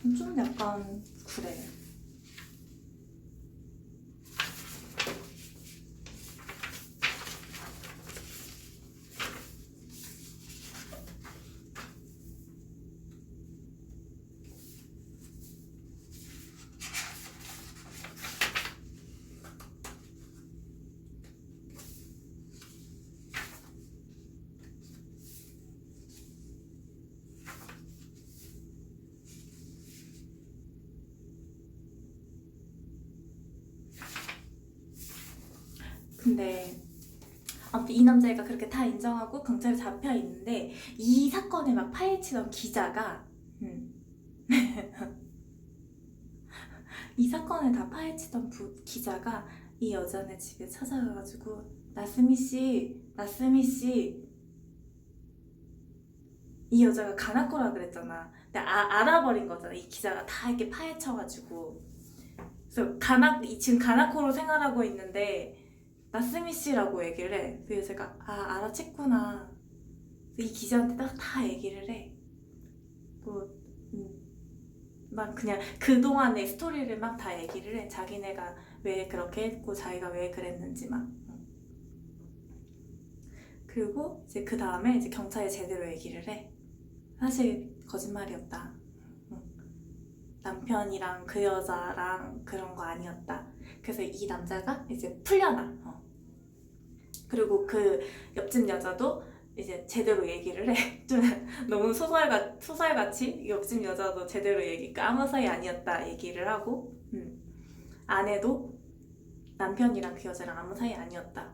좀 약간 그래. 근데 아무튼 이 남자애가 그렇게 다 인정하고 경찰에 잡혀 있는데 이 사건을 막 파헤치던 기자가 이 사건을 다 파헤치던 기자가 이 여자네 집에 찾아가가지고 나스미 씨 이 여자가 가나코라 그랬잖아. 근데 알아버린 거잖아. 이 기자가 다 이렇게 파헤쳐가지고. 그래서 지금 가나코로 생활하고 있는데 나스미 씨라고 얘기를 해. 그 여자가 알아챘구나. 이 기자한테 다 얘기를 해. 뭐, 막 그냥 그동안의 스토리를 막 다 얘기를 해. 자기네가 왜 그렇게 했고 자기가 왜 그랬는지 막. 그리고 이제 그 다음에 이제 경찰에 제대로 얘기를 해. 사실 거짓말이었다. 남편이랑 그 여자랑 그런 거 아니었다. 그래서 이 남자가 이제 풀려나. 그리고 그 옆집 여자도 이제 제대로 얘기를 해. 좀 너무 소설같이 옆집 여자도 제대로 아무 사이 아니었다 얘기를 하고, 아내도 남편이랑 그 여자랑 아무 사이 아니었다.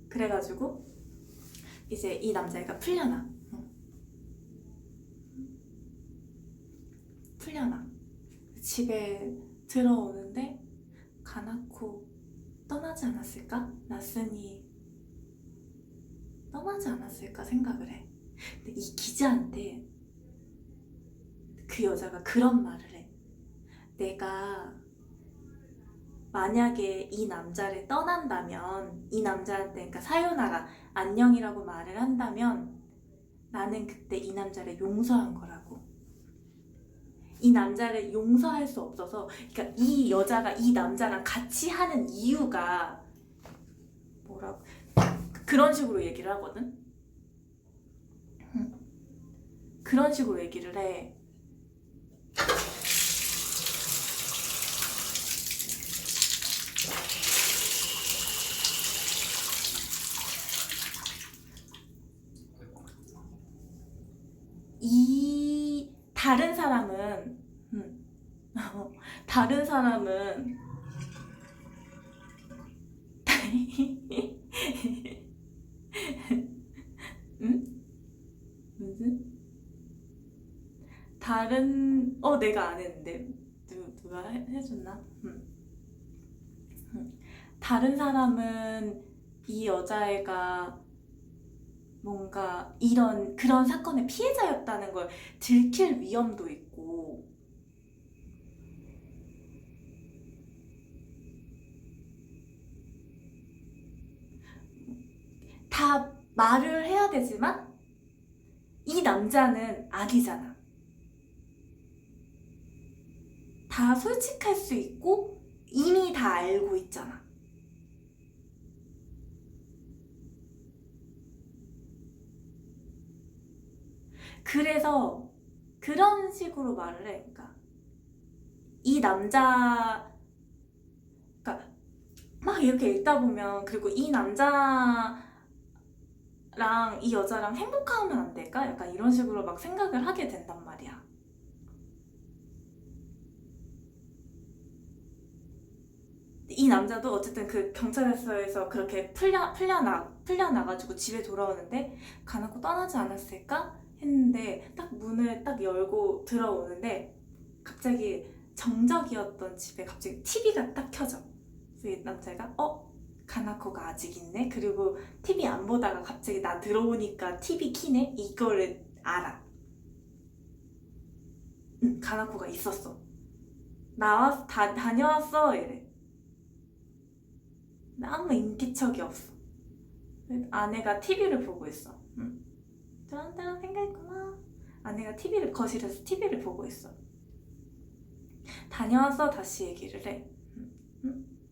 그래가지고 이제 이 남자애가 풀려나. 집에 들어오는데 가나코 떠나지 않았을까? 나스니 떠나지 않았을까 생각을 해. 근데 이 기자한테 그 여자가 그런 말을 해. 내가 만약에 이 남자를 떠난다면, 이 남자한테 그러니까 사요나라 안녕이라고 말을 한다면 나는 그때 이 남자를 용서한 거라고. 이 남자를 용서할 수 없어서, 그러니까 이 여자가 이 남자랑 같이 하는 이유가 뭐라고 그런 식으로 얘기를 하거든. 그런 식으로 얘기를 해. 이 다른 사람은 다른 사람은 응? 무슨? 내가 안 했는데 누가 해줬나? 다른 사람은 이 여자애가 뭔가 그런 사건의 피해자였다는 걸 들킬 위험도 있고, 다 말을 해야 되지만 이 남자는 아니잖아. 다 솔직할 수 있고 이미 다 알고 있잖아. 그래서 그런 식으로 말을 해. 그러니까 이 남자, 그러니까 막 이렇게 읽다 보면, 그리고 이 남자랑 이 여자랑 행복하면 안 될까? 약간 이런 식으로 막 생각을 하게 된단 말이야. 이 남자도 어쨌든 그 경찰서에서 그렇게 풀려나가지고 집에 돌아오는데 가나코 떠나지 않았을까? 했는데 딱 문을 딱 열고 들어오는데 갑자기 정적이었던 집에 갑자기 TV가 딱 켜져. 그래서 이 남자가 가나코가 아직 있네? 그리고 TV 안 보다가 갑자기 나 들어오니까 TV 키네? 이거를 알아. 가나코가 있었어. 다녀왔어 이래. 아무 인기척이 없어. 아내가 TV를 보고 있어. 저런 데랑 생각했구나. 아내가 거실에서 TV를 보고 있어. 다녀와서 다시 얘기를 해.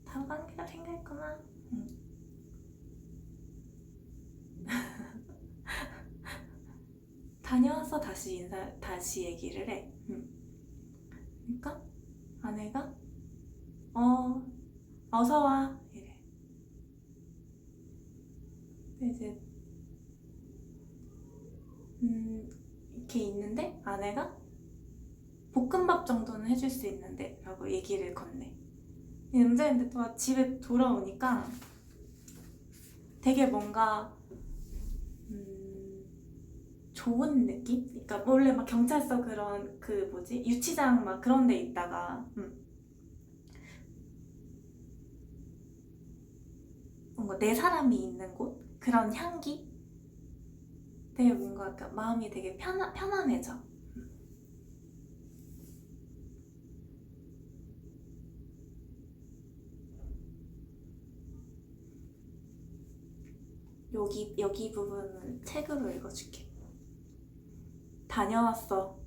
다음 관계가 생겼구나. 다녀와서 다시 얘기를 해. 그러니까 아내가 어서 와 이래. 근데 이제 이렇게 있는데 아내가 볶음밥 정도는 해줄 수 있는데 라고 얘기를 건네. 이 남자인데 또 집에 돌아오니까 되게 뭔가 좋은 느낌? 그러니까 원래 막 경찰서 그런 그 뭐지 유치장 막 그런 데 있다가 뭔가 내 사람이 있는 곳? 그런 향기? 되게 뭔가 그러니까 마음이 되게 편안해져. 여기 부분은 책으로 읽어줄게. 다녀왔어.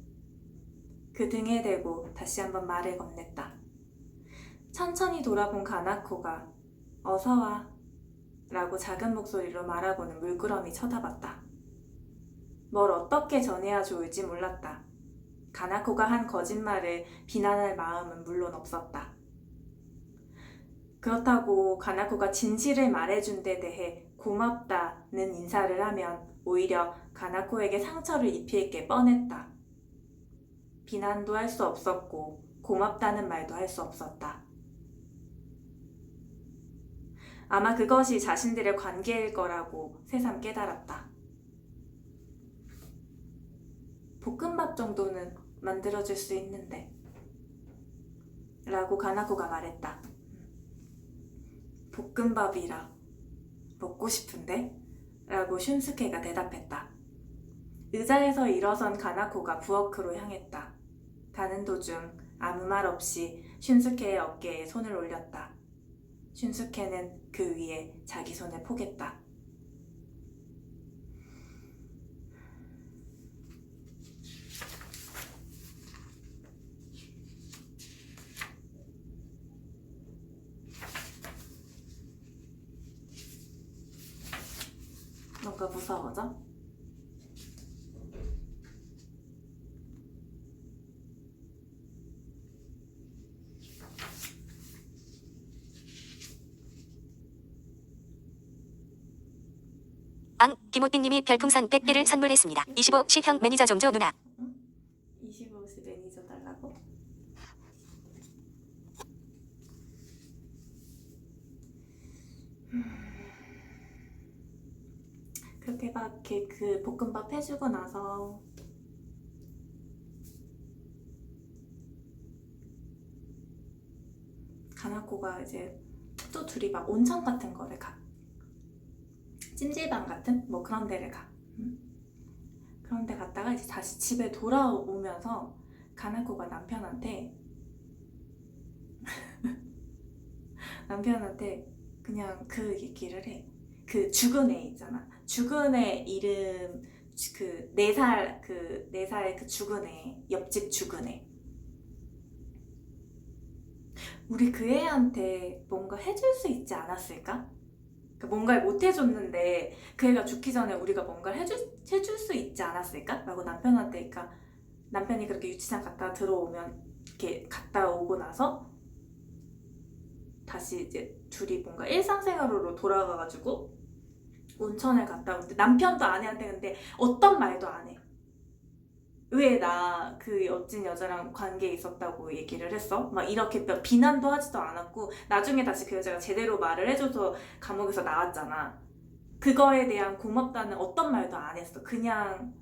그 등에 대고 다시 한번 말을 건넸다. 천천히 돌아본 가나코가 어서와 라고 작은 목소리로 말하고는 물끄러미 쳐다봤다. 뭘 어떻게 전해야 좋을지 몰랐다. 가나코가 한 거짓말을 비난할 마음은 물론 없었다. 그렇다고 가나코가 진실을 말해준 데 대해 고맙다는 인사를 하면 오히려 가나코에게 상처를 입힐 게 뻔했다. 비난도 할 수 없었고 고맙다는 말도 할 수 없었다. 아마 그것이 자신들의 관계일 거라고 새삼 깨달았다. 볶음밥 정도는 만들어줄 수 있는데 라고 가나코가 말했다. 볶음밥이라 먹고 싶은데? 라고 슌스케가 대답했다. 의자에서 일어선 가나코가 부엌으로 향했다. 가는 도중 아무 말 없이 슌스케의 어깨에 손을 올렸다. 슌스케는 그 위에 자기 손을 포겠다. 뭔가 무서워져? 김호빈님이 별풍선 100개를 선물했습니다. 25시형 매니저 종조 누나. 25시 매니저 달라고? 그렇게 막 이렇게 그 볶음밥 해주고 나서 가나코가 이제 또 둘이 막 온천 같은 거를 가. 찜질방 같은 뭐 그런 데를 가. 그런 데 갔다가 이제 다시 집에 돌아오면서 가나코가 남편한테 그냥 그 얘기를 해. 그 죽은 애 있잖아. 죽은 애 이름 그 4살 그 죽은 애 옆집 죽은 애. 우리 그 애한테 뭔가 해줄 수 있지 않았을까? 뭔가를 못 해줬는데 그 애가 죽기 전에 우리가 뭔가를 해줄 수 있지 않았을까? 라고 남편한테, 그러니까 남편이 그렇게 유치장 갔다 들어오면 이렇게 갔다 오고 나서 다시 이제 둘이 뭔가 일상생활로 돌아가가지고 온천을 갔다 오는데 남편도 아내한테 근데 어떤 말도 안 해. 왜 나 그 옆집 여자랑 관계에 있었다고 얘기를 했어? 막 이렇게 비난도 하지도 않았고 나중에 다시 그 여자가 제대로 말을 해줘서 감옥에서 나왔잖아. 그거에 대한 고맙다는 어떤 말도 안 했어. 그냥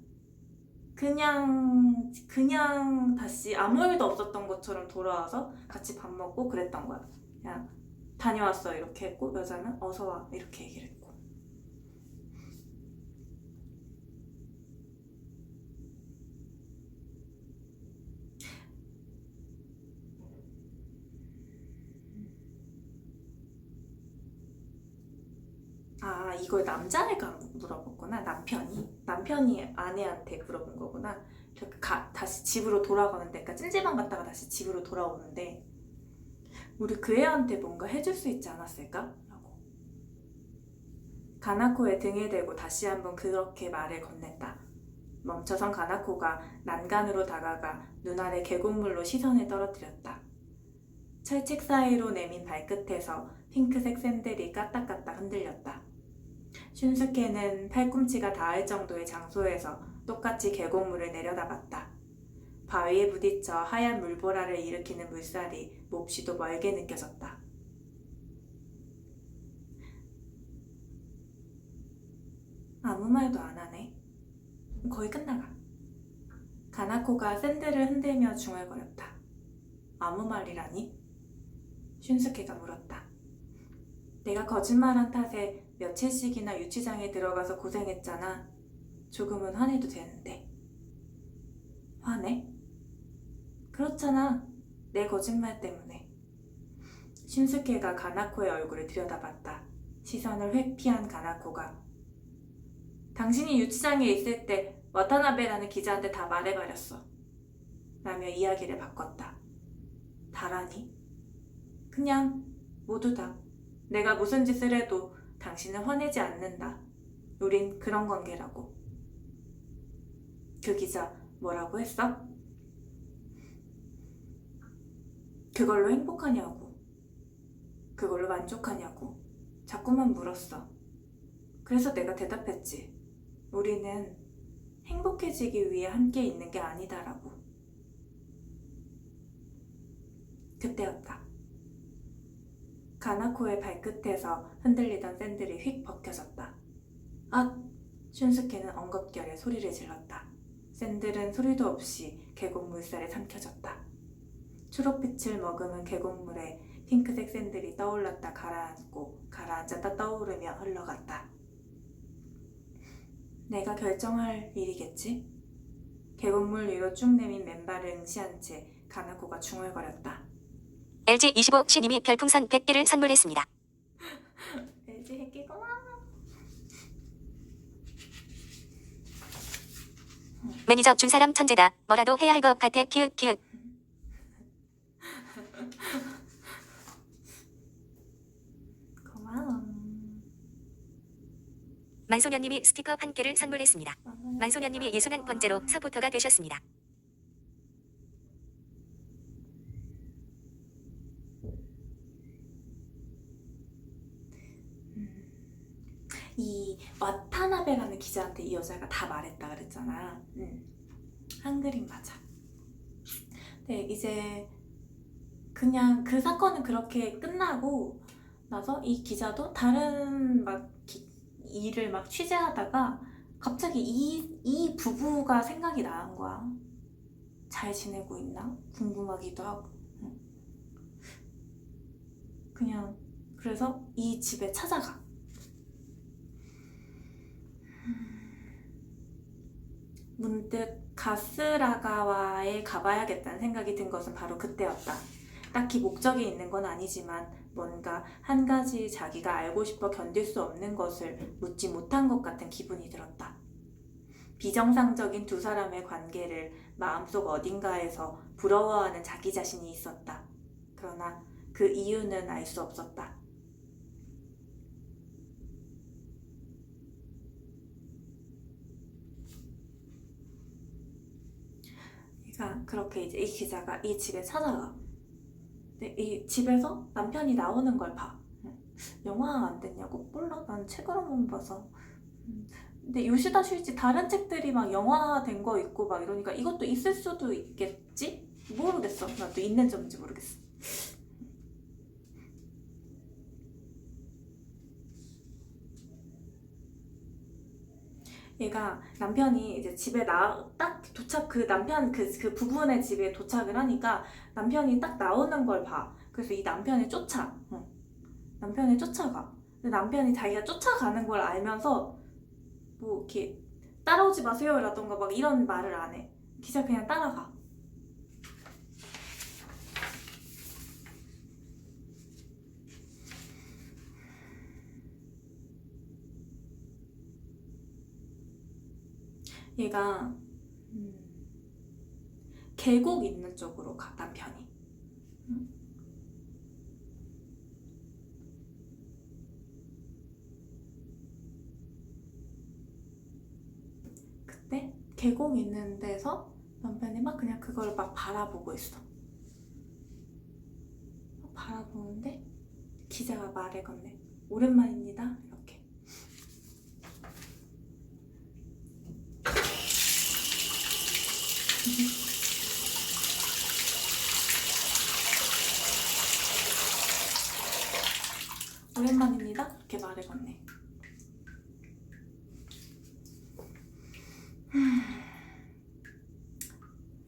다시 아무 일도 없었던 것처럼 돌아와서 같이 밥 먹고 그랬던 거야. 그냥 다녀왔어 이렇게 했고 여자는 어서 와 이렇게 얘기를 했고. 아, 이걸 남자애가 물어봤구나. 남편이 아내한테 물어본 거구나. 다시 집으로 돌아가는데, 그러니까 찜질방 갔다가 다시 집으로 돌아오는데 우리 그 애한테 뭔가 해줄 수 있지 않았을까? 라고. 가나코의 등에 대고 다시 한번 그렇게 말을 건넸다. 멈춰선 가나코가 난간으로 다가가 눈 아래 계곡물로 시선을 떨어뜨렸다. 철책 사이로 내민 발끝에서 핑크색 샌들이 까딱까딱 흔들렸다. 슌스케는 팔꿈치가 닿을 정도의 장소에서 똑같이 계곡물을 내려다봤다. 바위에 부딪혀 하얀 물보라를 일으키는 물살이 몹시도 멀게 느껴졌다. 아무 말도 안 하네. 거의 끝나가. 가나코가 샌들을 흔들며 중얼거렸다. 아무 말이라니? 슌스케가 물었다. 내가 거짓말한 탓에 며칠씩이나 유치장에 들어가서 고생했잖아. 조금은 화내도 되는데. 화내? 그렇잖아. 내 거짓말 때문에. 슌스케가 가나코의 얼굴을 들여다봤다. 시선을 회피한 가나코가 당신이 유치장에 있을 때 와타나베라는 기자한테 다 말해버렸어. 라며 이야기를 바꿨다. 다라니? 그냥 모두 다. 내가 무슨 짓을 해도 당신은 화내지 않는다. 우린 그런 관계라고. 그 기자 뭐라고 했어? 그걸로 행복하냐고. 그걸로 만족하냐고. 자꾸만 물었어. 그래서 내가 대답했지. 우리는 행복해지기 위해 함께 있는 게 아니다라고. 그때였다. 가나코의 발끝에서 흔들리던 샌들이 휙 벗겨졌다. 아! 슌스케는 엉겁결에 소리를 질렀다. 샌들은 소리도 없이 계곡 물살에 삼켜졌다. 초록빛을 머금은 계곡물에 핑크색 샌들이 떠올랐다 가라앉고 가라앉았다 떠오르며 흘러갔다. 내가 결정할 일이겠지? 계곡물 위로 쭉 내민 맨발을 응시한 채 가나코가 중얼거렸다. LG25 신님이 별풍선 100개를 선물했습니다. LG 핵기 고마워. 매니저 준사람 천재다. 뭐라도 해야 할 것 같아. 키읔 키읔. 고마워. 만소년님이 스티커 1개를 선물했습니다. 만소년님이 예순한 번째로 서포터가 되셨습니다. 이 와타나베라는 기자한테 이 여자가 다 말했다 그랬잖아. 한글인 맞아. 네, 이제 그냥 그 사건은 그렇게 끝나고 나서 이 기자도 다른 일을 취재하다가 갑자기 이 부부가 생각이 나는 거야. 잘 지내고 있나? 궁금하기도 하고. 그냥 그래서 이 집에 찾아가. 문득 가스라가와에 가봐야겠다는 생각이 든 것은 바로 그때였다. 딱히 목적이 있는 건 아니지만 뭔가 한 가지 자기가 알고 싶어 견딜 수 없는 것을 묻지 못한 것 같은 기분이 들었다. 비정상적인 두 사람의 관계를 마음속 어딘가에서 부러워하는 자기 자신이 있었다. 그러나 그 이유는 알 수 없었다. 그렇게 이제 이 기자가 이 집에 찾아가. 근데 이 집에서 남편이 나오는 걸 봐. 영화 안 됐냐고? 몰라, 난 책으로만 봐서. 근데 요시다 슈이치 다른 책들이 영화 된 거 있고 이러니까 이것도 있을 수도 있겠지? 모르겠어. 나도 있는지 없는지 모르겠어. 얘가 남편이 이제 집에 딱 도착, 그 남편 그 부부네 집에 도착을 하니까 남편이 딱 나오는 걸 봐. 그래서 이 남편이 남편이 쫓아가. 근데 남편이 자기가 쫓아가는 걸 알면서 뭐 이렇게 따라오지 마세요 라던가 이런 말을 안 해. 기자 그냥 따라가. 얘가 계곡 있는 쪽으로 가, 남편이. 응? 그때 계곡 있는 데서 남편이 막 그냥 그걸 막 바라보고 있어. 바라보는데 기자가 말을 건네. 오랜만입니다. 이렇게. 오랜만입니다. 이렇게 말을 건네.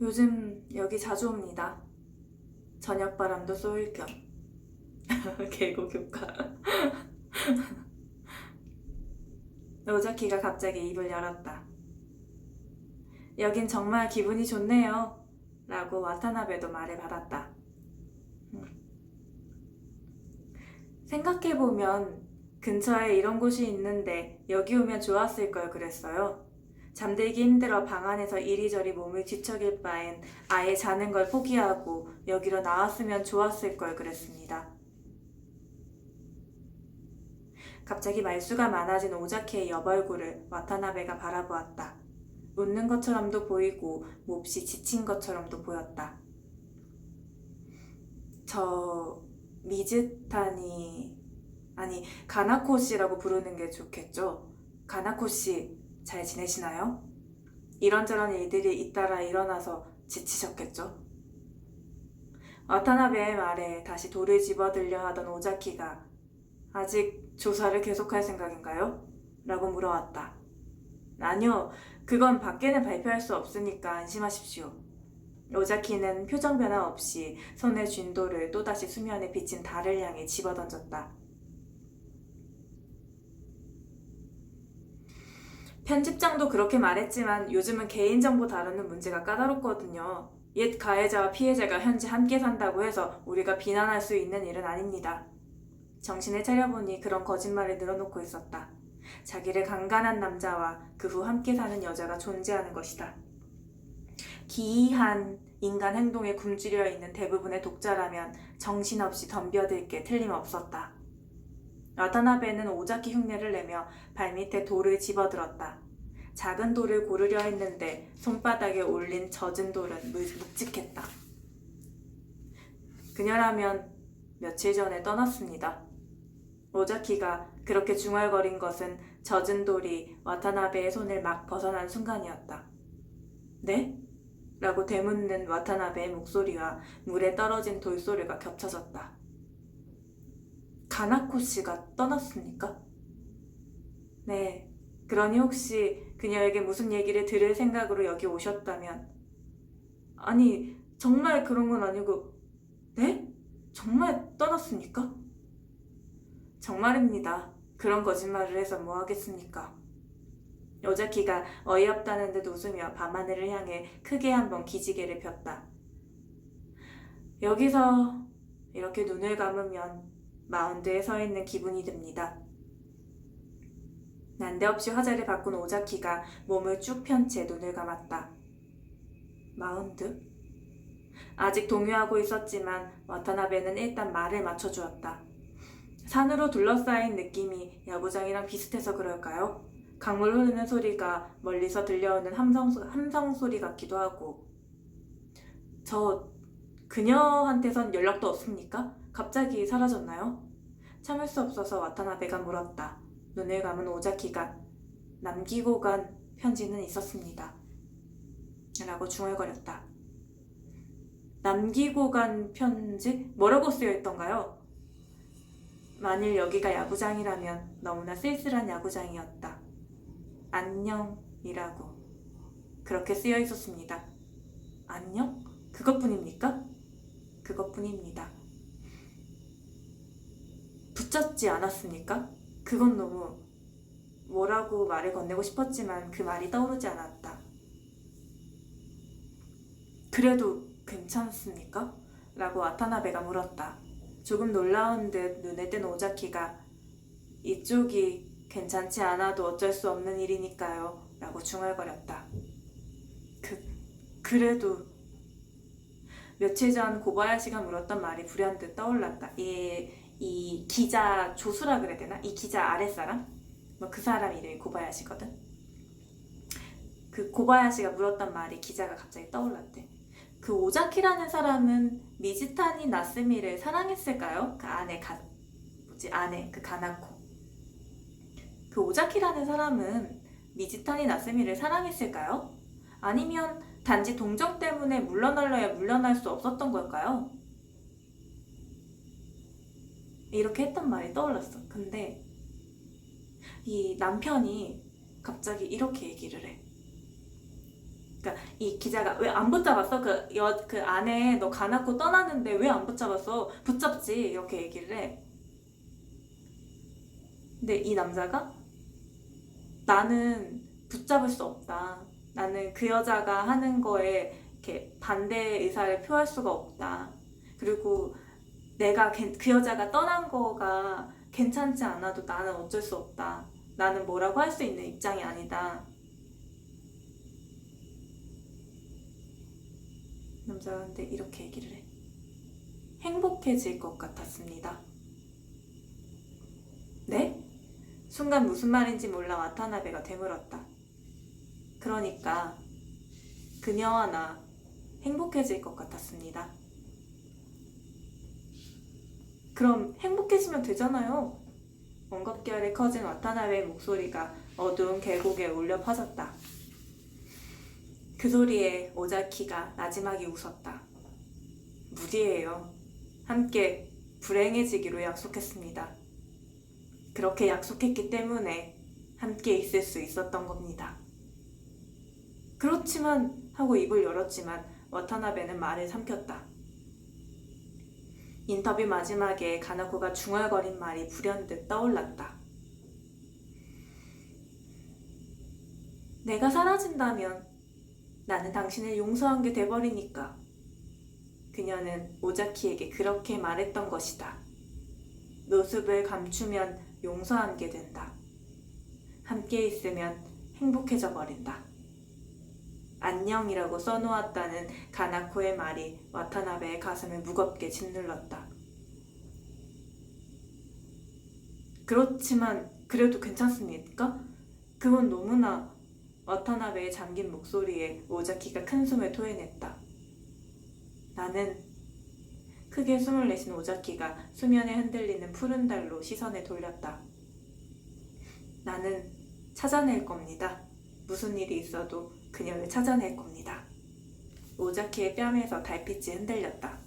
요즘 여기 자주 옵니다. 저녁 바람도 쏠 겸. 계곡 효과. 오자키가 갑자기 입을 열었다. 여긴 정말 기분이 좋네요. 라고 와타나베도 말을 받았다. 생각해보면 근처에 이런 곳이 있는데 여기 오면 좋았을 걸 그랬어요. 잠들기 힘들어 방 안에서 이리저리 몸을 뒤척일 바엔 아예 자는 걸 포기하고 여기로 나왔으면 좋았을 걸 그랬습니다. 갑자기 말수가 많아진 오자키의 옆얼굴을 와타나베가 바라보았다. 웃는 것처럼도 보이고 몹시 지친 것처럼도 보였다. 저 가나코 씨라고 부르는 게 좋겠죠? 가나코 씨 잘 지내시나요? 이런저런 일들이 잇따라 일어나서 지치셨겠죠? 와타나베의 말에 다시 돌을 집어들려 하던 오자키가 아직 조사를 계속할 생각인가요? 라고 물어왔다. 아니요, 그건 밖에는 발표할 수 없으니까 안심하십시오. 오자키는 표정 변화 없이 손에 쥔 돌을 또다시 수면에 비친 달을 향해 집어던졌다. 편집장도 그렇게 말했지만 요즘은 개인정보 다루는 문제가 까다롭거든요. 옛 가해자와 피해자가 현재 함께 산다고 해서 우리가 비난할 수 있는 일은 아닙니다. 정신을 차려보니 그런 거짓말을 늘어놓고 있었다. 자기를 강간한 남자와 그 후 함께 사는 여자가 존재하는 것이다. 기이한 인간 행동에 굶주려 있는 대부분의 독자라면 정신없이 덤벼들 게 틀림없었다. 와타나베는 오자키 흉내를 내며 발밑에 돌을 집어들었다. 작은 돌을 고르려 했는데 손바닥에 올린 젖은 돌은 묵직했다. 그녀라면 며칠 전에 떠났습니다. 오자키가 그렇게 중얼거린 것은 젖은 돌이 와타나베의 손을 막 벗어난 순간이었다. 네? 라고 되묻는 와타나베의 목소리와 물에 떨어진 돌소리가 겹쳐졌다. 가나코 씨가 떠났습니까? 네. 그러니 혹시 그녀에게 무슨 얘기를 들을 생각으로 여기 오셨다면 아니, 정말 그런 건 아니고 네? 정말 떠났습니까? 정말입니다. 그런 거짓말을 해서 뭐 하겠습니까? 오자키가 어이없다는 듯 웃으며 밤하늘을 향해 크게 한번 기지개를 폈다. 여기서 이렇게 눈을 감으면 마운드에 서 있는 기분이 듭니다. 난데없이 화제를 바꾼 오자키가 몸을 쭉 편 채 눈을 감았다. 마운드? 아직 동요하고 있었지만 와타나베는 일단 말을 맞춰주었다. 산으로 둘러싸인 느낌이 야구장이랑 비슷해서 그럴까요? 강물 흐르는 소리가 멀리서 들려오는 함성 소리 같기도 하고. 저 그녀한테선 연락도 없습니까? 갑자기 사라졌나요? 참을 수 없어서 와타나베가 물었다. 눈을 감은 오자키가 남기고 간 편지는 있었습니다. 라고 중얼거렸다. 남기고 간 편지? 뭐라고 쓰여있던가요? 만일 여기가 야구장이라면 너무나 쓸쓸한 야구장이었다. 안녕이라고 그렇게 쓰여있었습니다. 안녕? 그것뿐입니까? 그것뿐입니다. 붙잡지 않았습니까? 그건 너무 뭐라고 말을 건네고 싶었지만 그 말이 떠오르지 않았다. 그래도 괜찮습니까? 라고 와타나베가 물었다. 조금 놀라운 듯 눈에 뜬 오자키가 이쪽이 괜찮지 않아도 어쩔 수 없는 일이니까요 라고 중얼거렸다. 그래도 며칠 전 고바야시가 물었던 말이 불현듯 떠올랐다. 이 기자 조수라 그래야 되나? 이 기자 아랫사람? 뭐 그 사람 이름이 고바야시거든. 그 고바야시가 물었던 말이 기자가 갑자기 떠올랐대. 그 오자키라는 사람은 미즈타니 나스미를 사랑했을까요? 그 아내 그 가나코. 그 오자키라는 사람은 미즈타니 나스미를 사랑했을까요? 아니면 단지 동정 때문에 물러날래야 물러날 수 없었던 걸까요? 이렇게 했던 말이 떠올랐어. 근데 이 남편이 갑자기 이렇게 얘기를 해. 그러니까 이 기자가 왜 안 붙잡았어? 그 아내 너 가나코 떠났는데 왜 안 붙잡았어? 붙잡지 이렇게 얘기를 해. 근데 이 남자가 나는 붙잡을 수 없다. 나는 그 여자가 하는 거에 이렇게 반대 의사를 표할 수가 없다. 그리고 내가 그 여자가 떠난 거가 괜찮지 않아도 나는 어쩔 수 없다. 나는 뭐라고 할 수 있는 입장이 아니다. 남자가 근데 이렇게 얘기를 해. 행복해질 것 같았습니다. 네? 순간 무슨 말인지 몰라 와타나베가 되물었다. 그러니까 그녀와 나 행복해질 것 같았습니다. 그럼 행복해지면 되잖아요. 원겁결에 커진 와타나베의 목소리가 어두운 계곡에 울려 퍼졌다. 그 소리에 오자키가 나지막이 웃었다. 무리예요. 함께 불행해지기로 약속했습니다. 그렇게 약속했기 때문에 함께 있을 수 있었던 겁니다. 그렇지만 하고 입을 열었지만 와타나베는 말을 삼켰다. 인터뷰 마지막에 가나코가 중얼거린 말이 불현듯 떠올랐다. 내가 사라진다면 나는 당신을 용서한 게 돼버리니까. 그녀는 오자키에게 그렇게 말했던 것이다. 모습을 감추면 용서한 게 된다. 함께 있으면 행복해져 버린다. 안녕이라고 써놓았다는 가나코의 말이 와타나베의 가슴을 무겁게 짓눌렀다. 그렇지만 그래도 괜찮습니까? 그건 너무나... 와타나베의 잠긴 목소리에 오자키가 큰 숨을 토해냈다. 나는... 크게 숨을 내쉰 오자키가 수면에 흔들리는 푸른 달로 시선을 돌렸다. 나는 찾아낼 겁니다. 무슨 일이 있어도 그녀를 찾아낼 겁니다. 오자키의 뺨에서 달빛이 흔들렸다.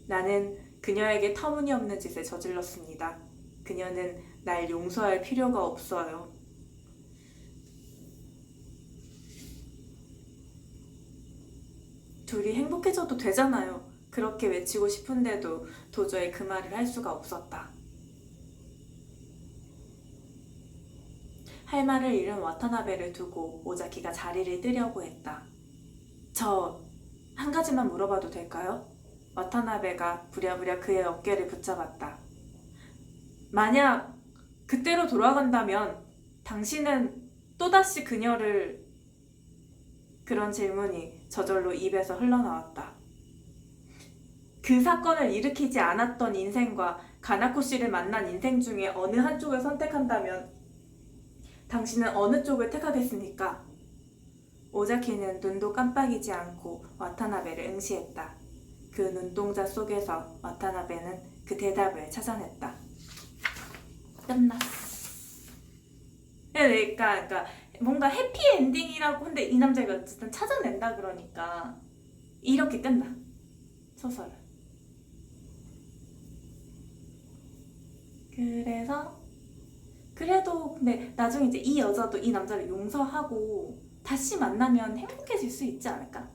나는 그녀에게 터무니없는 짓을 저질렀습니다. 그녀는 날 용서할 필요가 없어요. 둘이 행복해져도 되잖아요. 그렇게 외치고 싶은데도 도저히 그 말을 할 수가 없었다. 할 말을 잃은 와타나베를 두고 오자키가 자리를 뜨려고 했다. 저 한 가지만 물어봐도 될까요? 와타나베가 부랴부랴 그의 어깨를 붙잡았다. 만약 그때로 돌아간다면 당신은 또다시 그녀를... 그런 질문이 저절로 입에서 흘러나왔다. 그 사건을 일으키지 않았던 인생과 가나코 씨를 만난 인생 중에 어느 한쪽을 선택한다면 당신은 어느 쪽을 택하겠습니까? 오자키는 눈도 깜빡이지 않고 와타나베를 응시했다. 그 눈동자 속에서 와타나베는 그 대답을 찾아냈다. 끝났어. 그러니까 뭔가 해피엔딩이라고. 근데 이 남자가 어쨌든 찾아낸다 그러니까 이렇게 끝나 소설은. 그래서 그래도 근데 나중에 이제 이 여자도 이 남자를 용서하고 다시 만나면 행복해질 수 있지 않을까?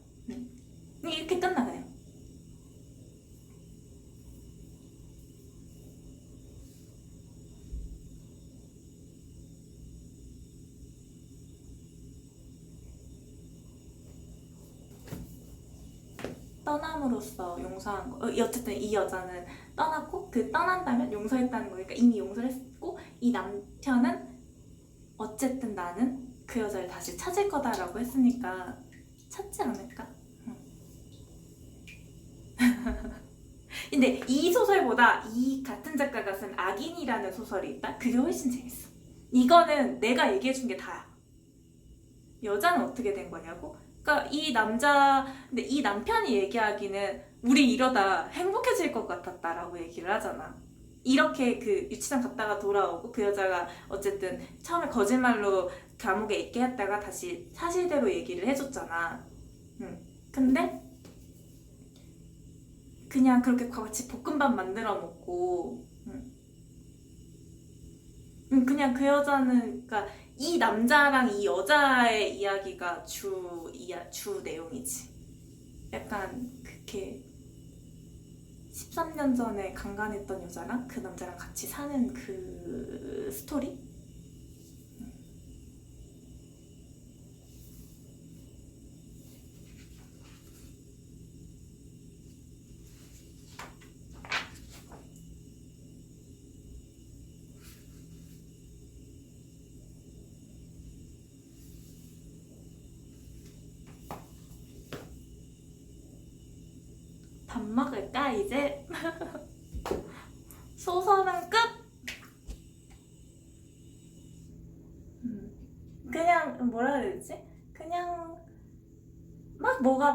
이렇게 끝나가요. 떠남으로써 용서한 거. 어쨌든 이 여자는 떠났고 그 떠난다면 용서했다는 거니까 이미 용서를 했고, 이 남편은 어쨌든 나는 그 여자를 다시 찾을 거다라고 했으니까 찾지 않을까? 근데 이 소설보다 이 같은 작가가 쓴 악인이라는 소설이 있다? 그게 훨씬 재밌어. 이거는 내가 얘기해준 게 다야. 여자는 어떻게 된 거냐고? 그러니까 근데 이 남편이 얘기하기는 우리 이러다 행복해질 것 같았다라고 얘기를 하잖아. 이렇게 그 유치장 갔다가 돌아오고 그 여자가 어쨌든 처음에 거짓말로 감옥에 있게 했다가 다시 사실대로 얘기를 해줬잖아. 근데 그냥 그렇게 같이 볶음밥 만들어 먹고 그냥 그 여자는 그러니까 이 남자랑 이 여자의 이야기가 주 내용이지. 약간 그렇게 13년 전에 강간했던 여자랑 그 남자랑 같이 사는 그 스토리? 밥 먹을까 이제? 소설은 끝! 그냥 뭐라 해야 되지? 그냥 막 뭐가